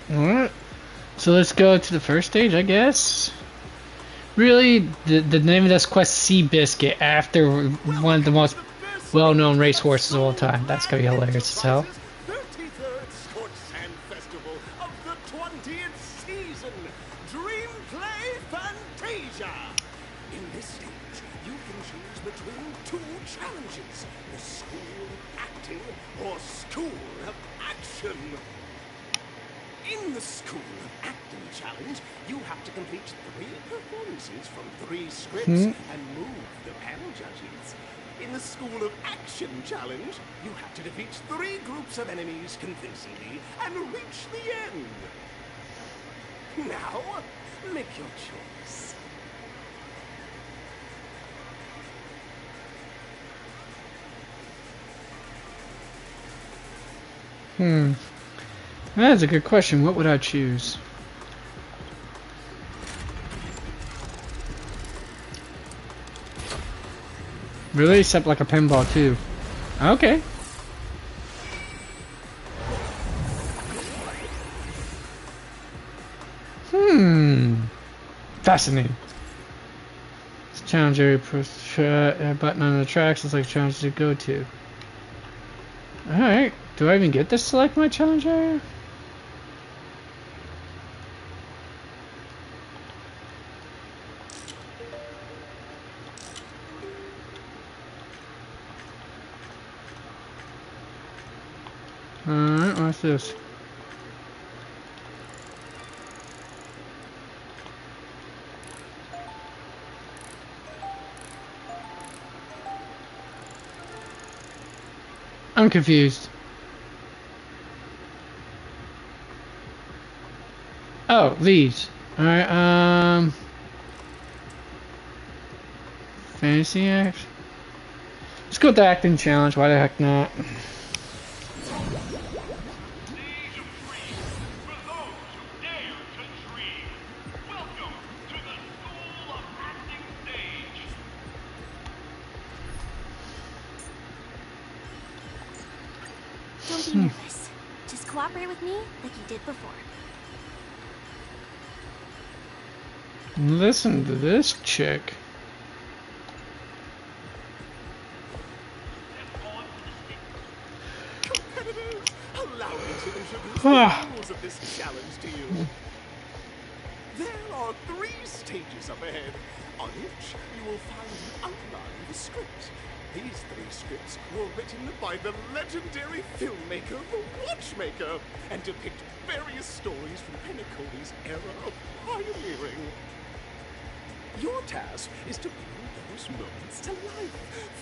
Alright, so let's go to the first stage, I guess. Really, the name of this quest, Seabiscuit, after one of the most well-known racehorses of all time. That's gonna be hilarious as hell.
33rd Scorched Sand Festival of the 20th season, Dream Play Fantasia. In this stage, you can choose between 2 challenges: the School of Acting or School of Action. In the School of Acting challenge, you have to complete 3 performances from 3 scripts and move the panel judges. In the School of Action challenge, you have to defeat 3 groups of enemies convincingly and reach the end. Now, make your choice.
That's a good question. What would I choose? Really? Except like a pinball too. Okay. Fascinating. It's a challenge area. Push button on the tracks. It's like a challenge to go to. Alright. Do I even get to select my challenge area? Alright, what's this? I'm confused. Oh, these. Alright, fantasy act. Let's go with the acting challenge, why the heck not?
Don't be nervous. Just cooperate with me like you did before.
Listen to this chick.
Competitors, allow me to introduce the rules of this challenge to you. There are 3 stages up ahead. On each, you will find an outline of a script. These 3 scripts were written by the legendary filmmaker, The Watchmaker, and depict various stories from Penacony's era of pioneering. Your task is to bring those moments to life,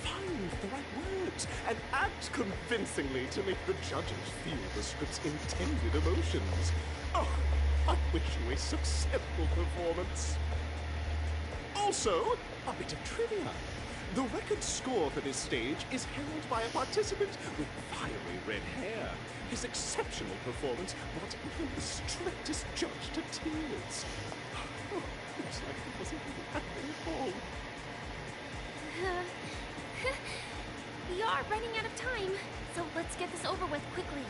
find the right words, and act convincingly to make the judges feel the script's intended emotions. Oh, I wish you a successful performance. Also, a bit of trivia. The record score for this stage is held by a participant with fiery red hair. His exceptional performance brought even the strictest judge to tears. Oh, looks like he wasn't even happening at all.
We are running out of time, so let's get this over with quickly.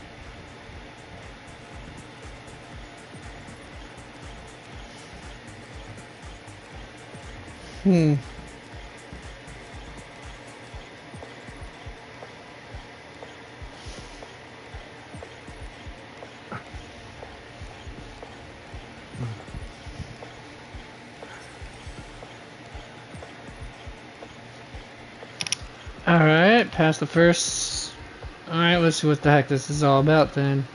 Alright, past the first. Alright, let's see what the heck this is all about then.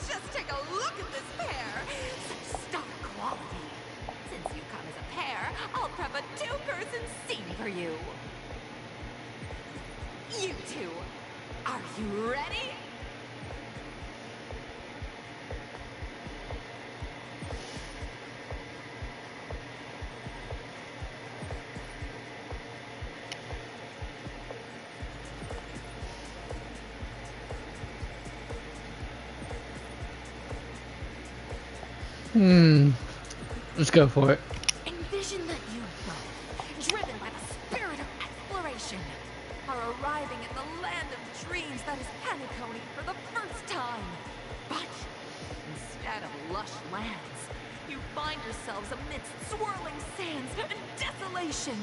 Just take a look at this pair. Such star quality. Since you come as a pair, I'll prep a 2-person scene for you. You two, are you ready?
Let's go for it.
Envision that you both, driven by the spirit of exploration, are arriving in the land of dreams that is Penacony for the first time. But instead of lush lands, you find yourselves amidst swirling sands and desolation,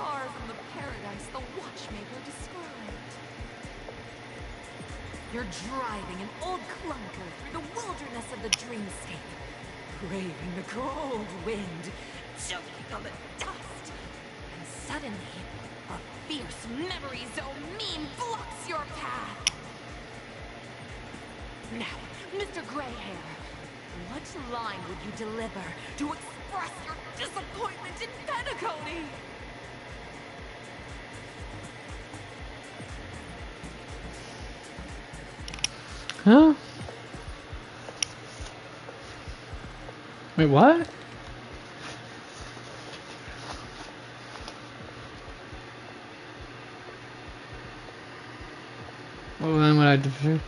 far from the paradise the Watchmaker described. You're driving an old clunker through the wilderness of the dreamscape, braving the cold wind, choking on the dust, and suddenly, a fierce memory zone meme blocks your path. Now, Mr. Greyhair, what line would you deliver to express your disappointment in Penacony?
Huh? Wait, what? What line would I defer?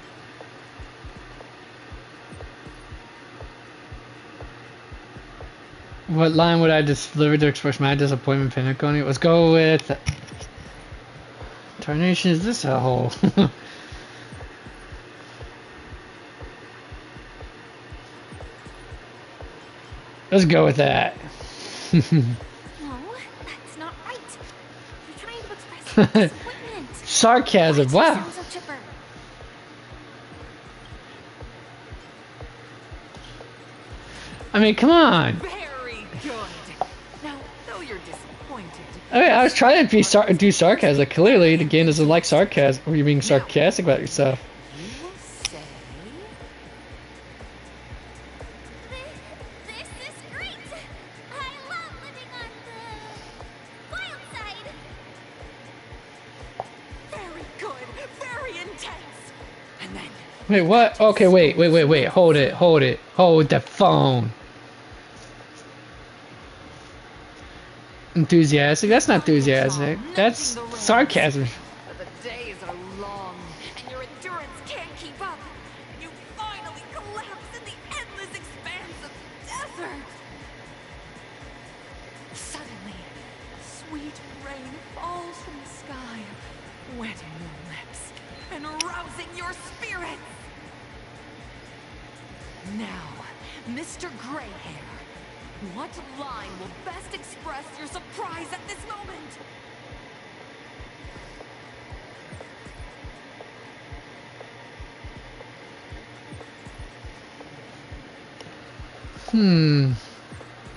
What line would I deliver to express my disappointment, Penacony? Let's go with... Tarnation, is this a hole? Let's go with that.
No, that's not right. You're trying to express your disappointment.
Sarcasm, wow.
Sounds so chipper.
I mean, come on.
Very good. Now, though you're disappointed.
I mean, I was trying to do sarcasm. Clearly, the game doesn't like sarcasm. Or you being sarcastic about yourself.
You will say.
This is great! I love living on the wild side.
Very good. Very intense. And then.
Wait, what? Okay, wait. Hold it. Hold the phone. Enthusiastic? That's not enthusiastic. That's sarcasm.
But the days are long, and your endurance can't keep up. You finally collapse in the endless expanse of desert. Suddenly, sweet rain falls from the sky, wetting your lips and rousing your spirits. Now, Mr. Greyhair, what line will best express your surprise at this moment?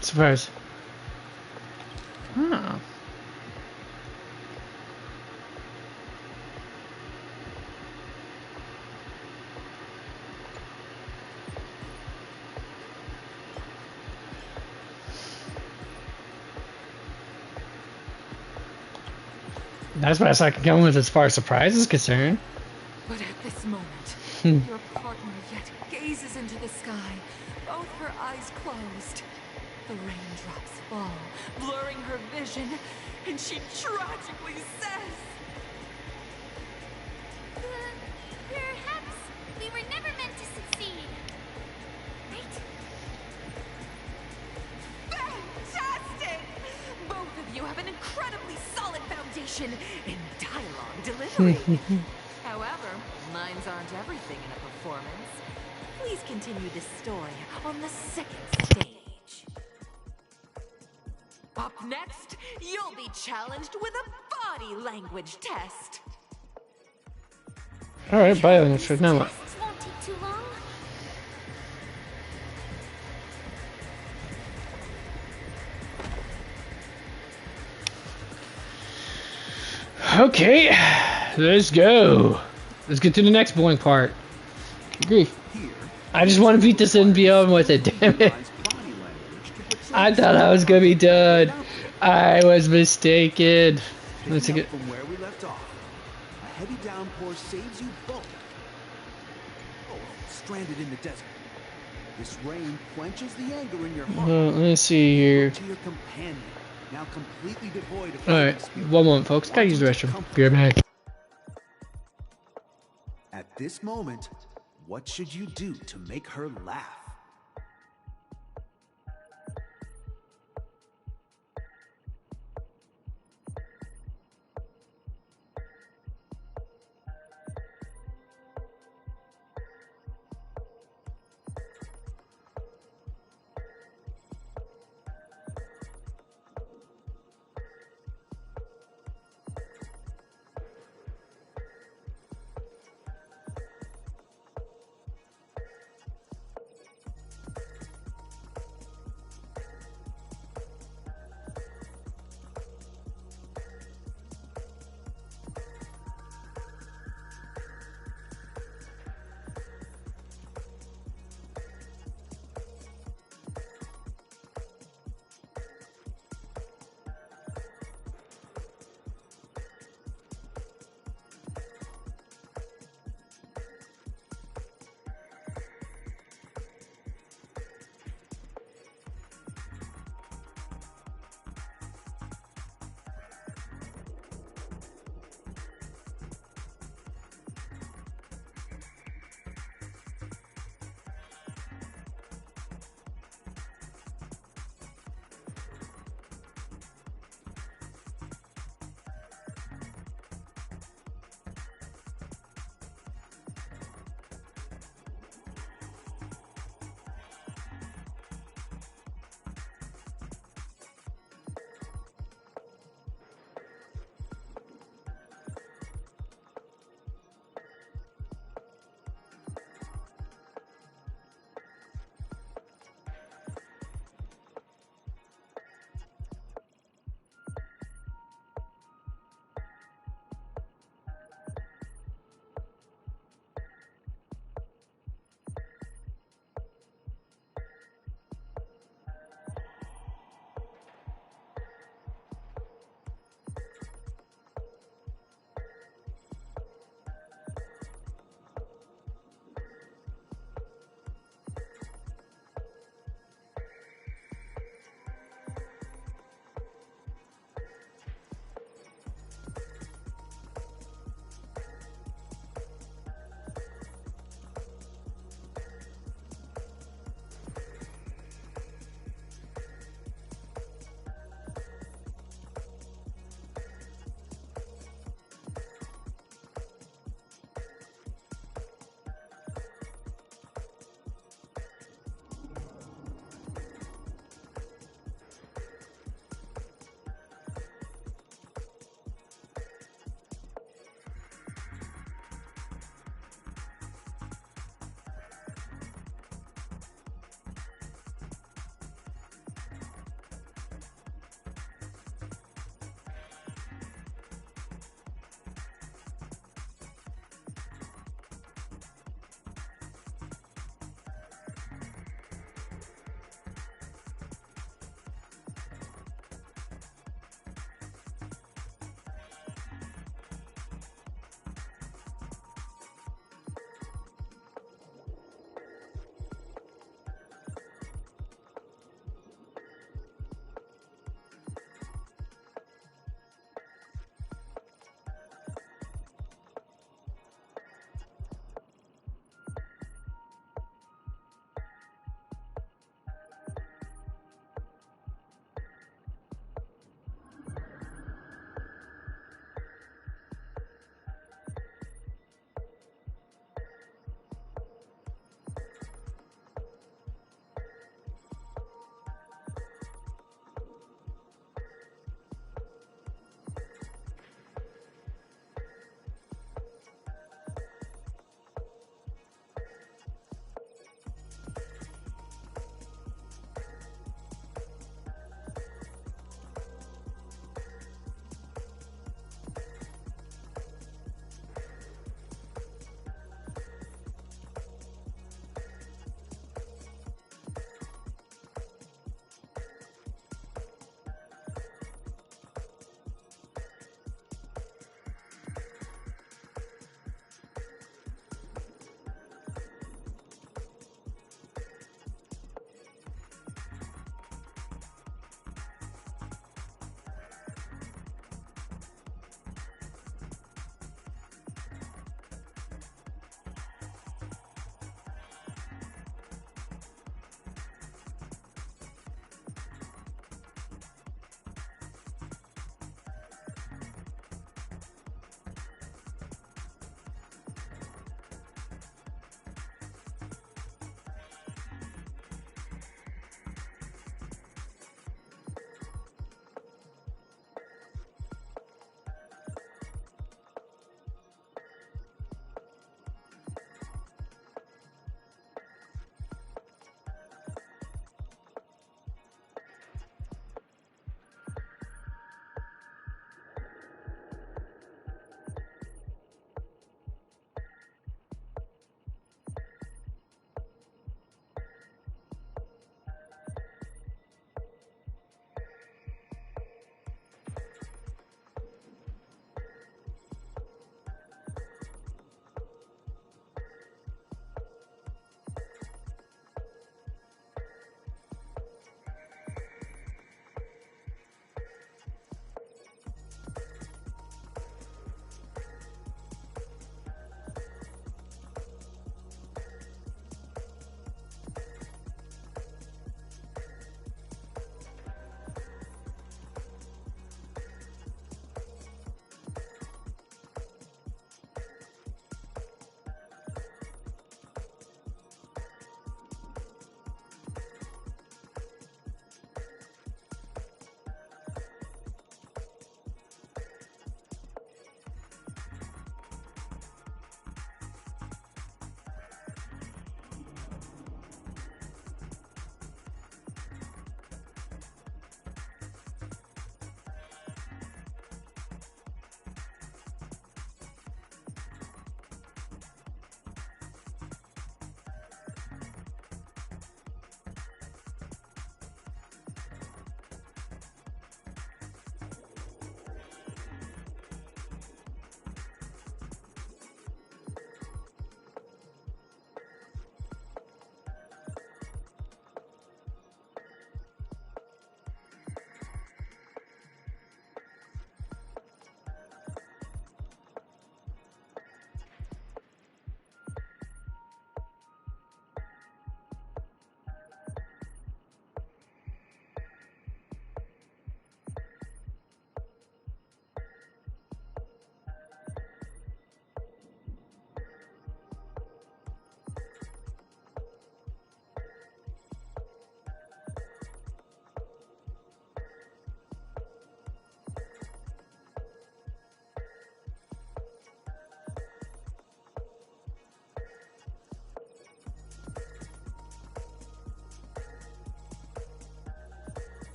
Surprise. Oh. That's what I can come with as far as surprise is concerned.
But at this moment, your partner yet gazes into the sky, both her eyes closed. The raindrops fall, blurring her vision, and she tragically says,
Perhaps we were never meant to succeed. Right?
Fantastic! Both of you have an incredibly solid foundation in dialogue delivery. However, lines aren't everything in a performance. Please continue this story on the second stage. Up next, you'll be challenged with a body language test.
Alright, bye then. Now what?
Tests won't take too long.
Okay, let's go. Let's get to the next boring part. Grief. I just want to beat this and be on with it, damn it. I thought I was gonna be done. I was mistaken. Let's get
from where we left off. A heavy downpour saves you both. Stranded in the desert. This rain quenches the anger in your heart.
Let's see here.
To your companion, now completely devoid of
Alright, one moment, folks. Gotta use the restroom. Be right back.
At this moment, what should you do to make her laugh?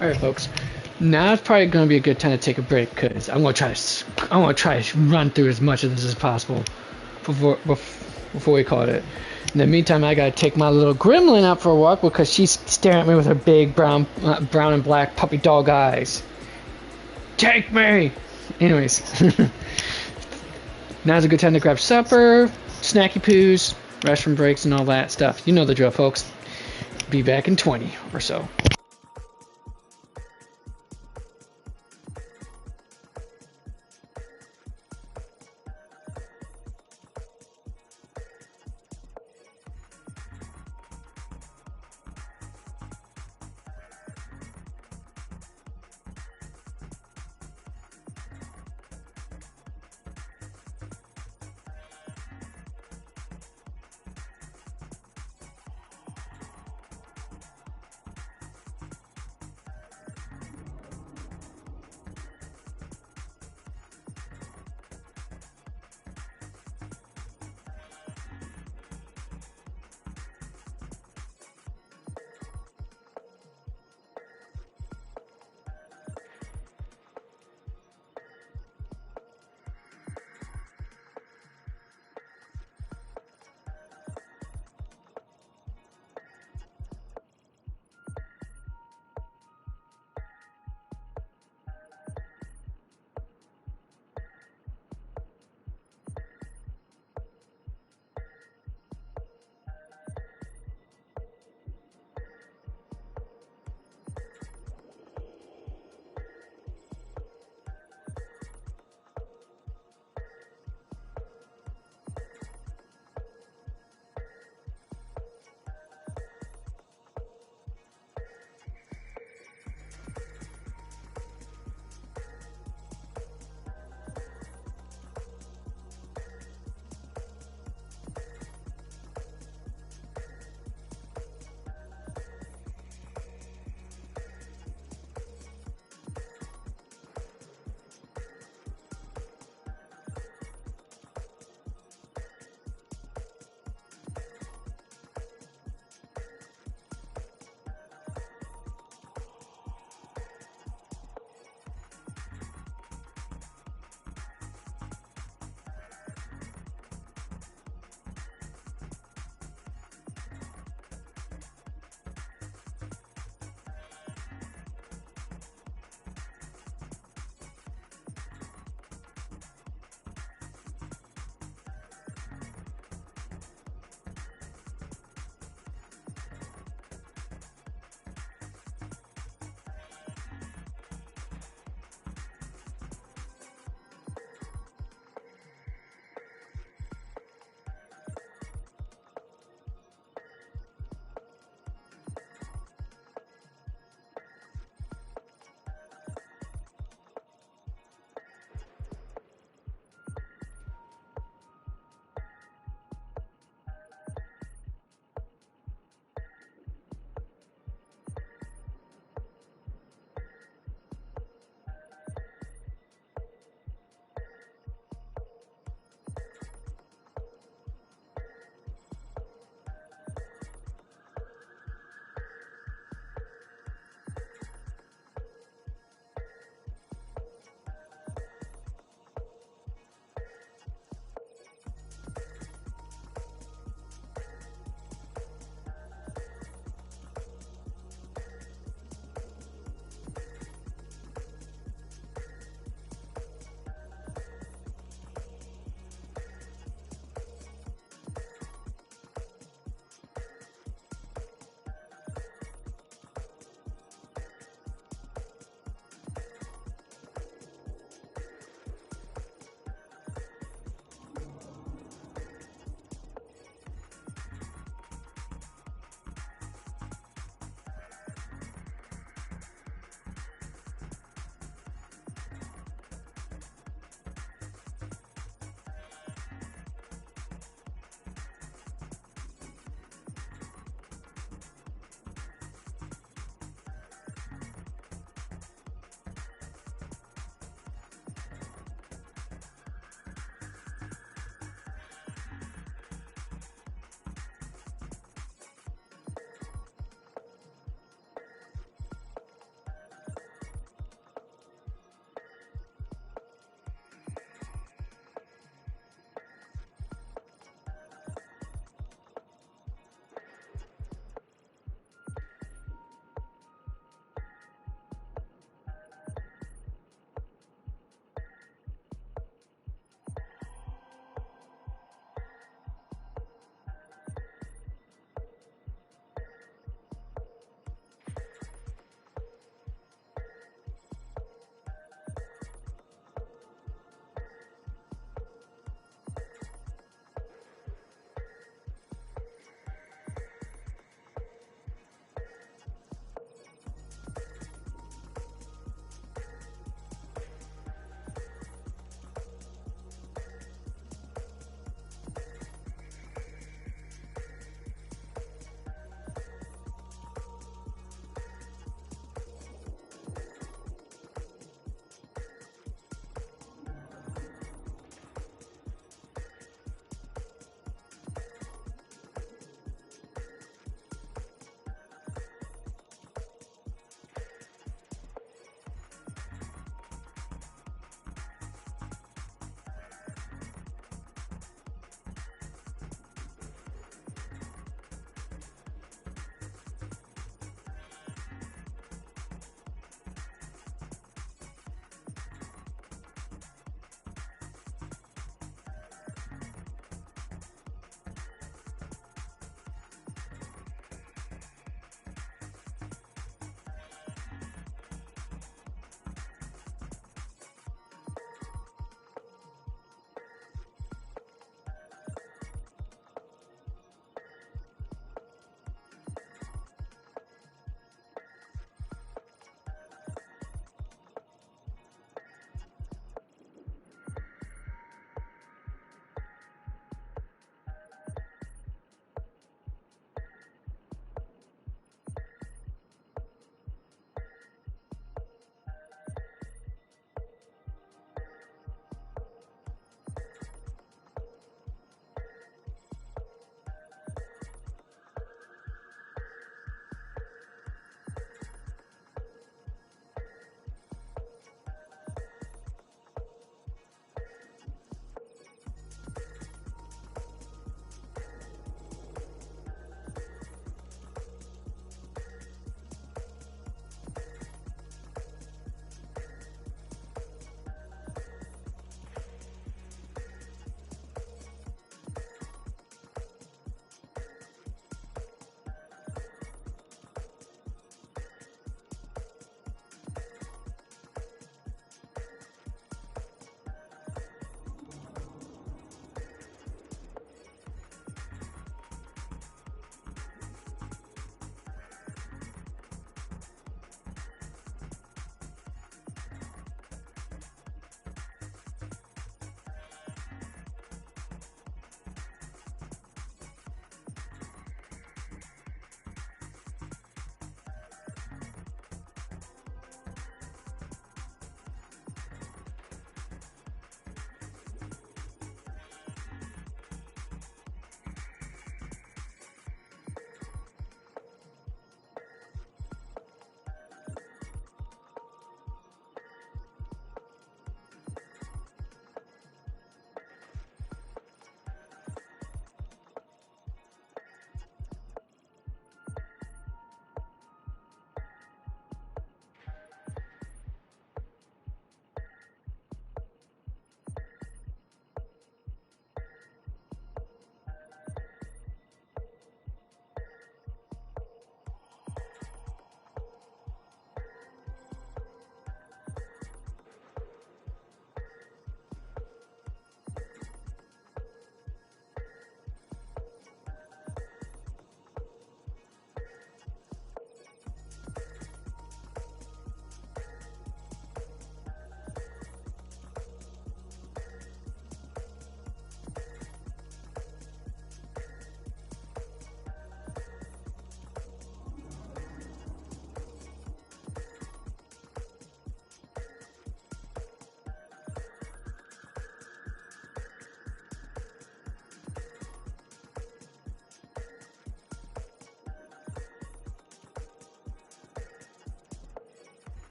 Alright, folks. Now it's probably going to be a good time to take a break, because I'm going to try to run through as much of this as possible before we call it. In the meantime, I got to take my little gremlin out for a walk because she's staring at me with her big brown and black puppy dog eyes. Take me! Anyways. Now's a good time to grab supper, snacky poos, restroom breaks, and all that stuff. You know the drill, folks. Be back in 20 or so.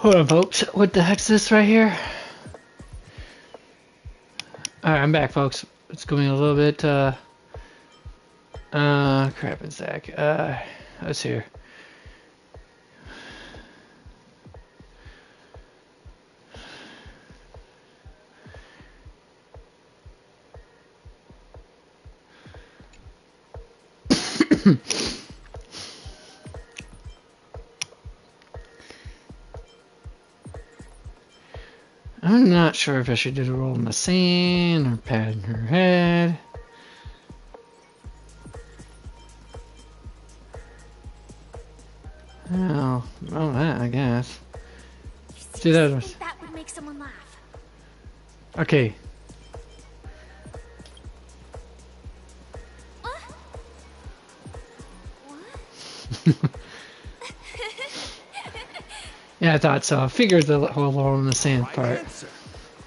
Hold on, folks. What the heck's this right here? Alright, I'm back, folks. It's going a little bit, crap and sack. Let's hear. I'm not sure if I should do the roll in the sand or patting her head. Oh, well, that I guess. See that?
I think that would make someone laugh.
Okay. Yeah, I thought so. I figured the whole roll in the sand part.
Answer.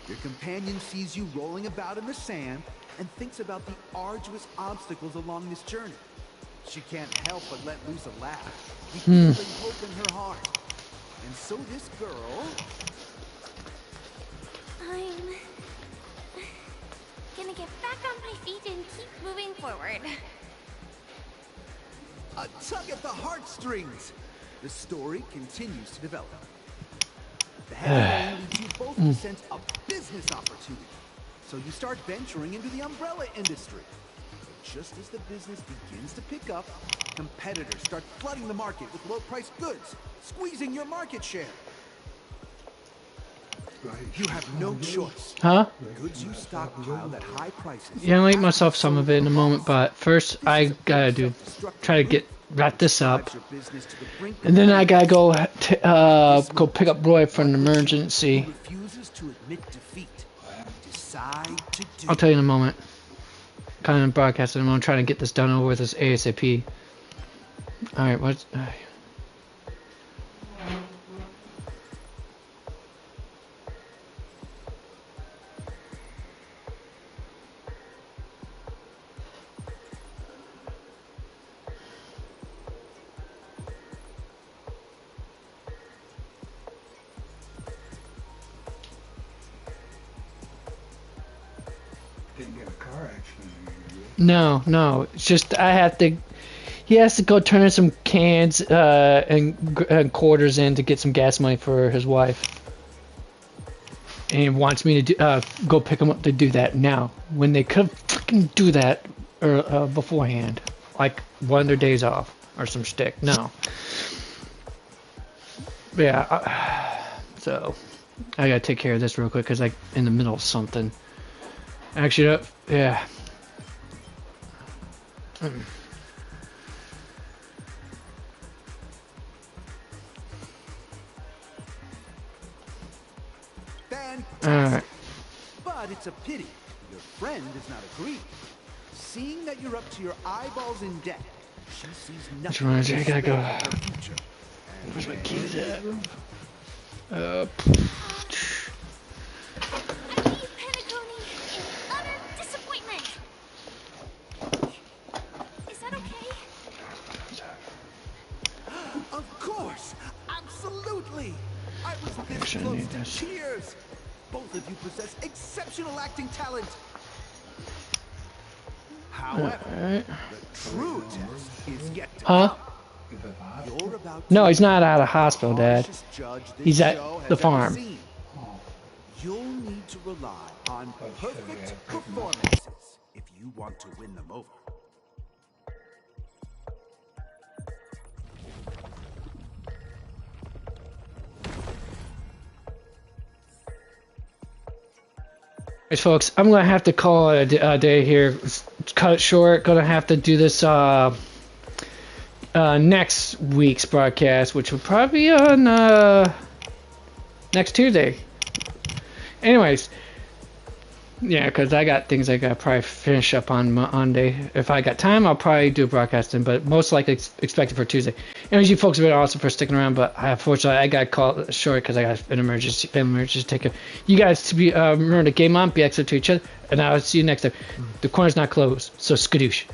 Your companion sees you rolling about in the sand and thinks about the arduous obstacles along this journey. She can't help but let loose a laugh, rekindling hope in her heart. And so this girl...
I'm gonna get back on my feet and keep moving forward.
A tug at the heartstrings. The story continues to develop. The heavy rain leads you both to sense a business opportunity. So you start venturing into the umbrella industry. But just as the business begins to pick up, competitors start flooding the market with low-priced goods, squeezing your market share. You have no choice.
Huh?
Goods you stockpiled at high prices.
Yeah, I'll eat myself some of it in a moment, but first I gotta try to wrap this up, and then I gotta go go pick up Roy from an emergency. I'll tell you in a moment. Kind of broadcast in a moment, trying to get this done over with this ASAP. All right, what's?
Didn't get a car accident.
No. It's just I have to. He has to go turn in some cans and quarters in to get some gas money for his wife, and he wants me to go pick him up to do that now. When they could fucking do that beforehand, like one of their days off or some shtick. No. Yeah. So I gotta take care of this real quick because I'm in the middle of something. Actually, yeah.
Fantastic. But it's a pity your friend does not agree. Seeing that you're up to your eyeballs in debt, she sees nothing.
I gotta go.
Future.
Where's my keys at?
Penacony in utter disappointment. Is that okay?
Of course, absolutely. I was this close to tears. Both of you possess exceptional acting talent. However, the true test is yet to come. You're about to
No, he's not out of hospital, Dad. He's at the farm.
You'll need to rely on perfect performances if you want to win them over.
Hey, folks, I'm gonna have to call it a day here. Cut it short. Gonna have to do this next week's broadcast, which will probably be on next Tuesday. Anyways, yeah, because I got things I gotta probably finish up on Monday. If I got time, I'll probably do broadcasting, but most likely expected for Tuesday. Anyways, you folks have been awesome for sticking around, but unfortunately I got called short because I got an emergency, family emergency to take care. You guys to be remember to game on, be excellent to each other, and I'll see you next time. The corner's not closed, so skadoosh.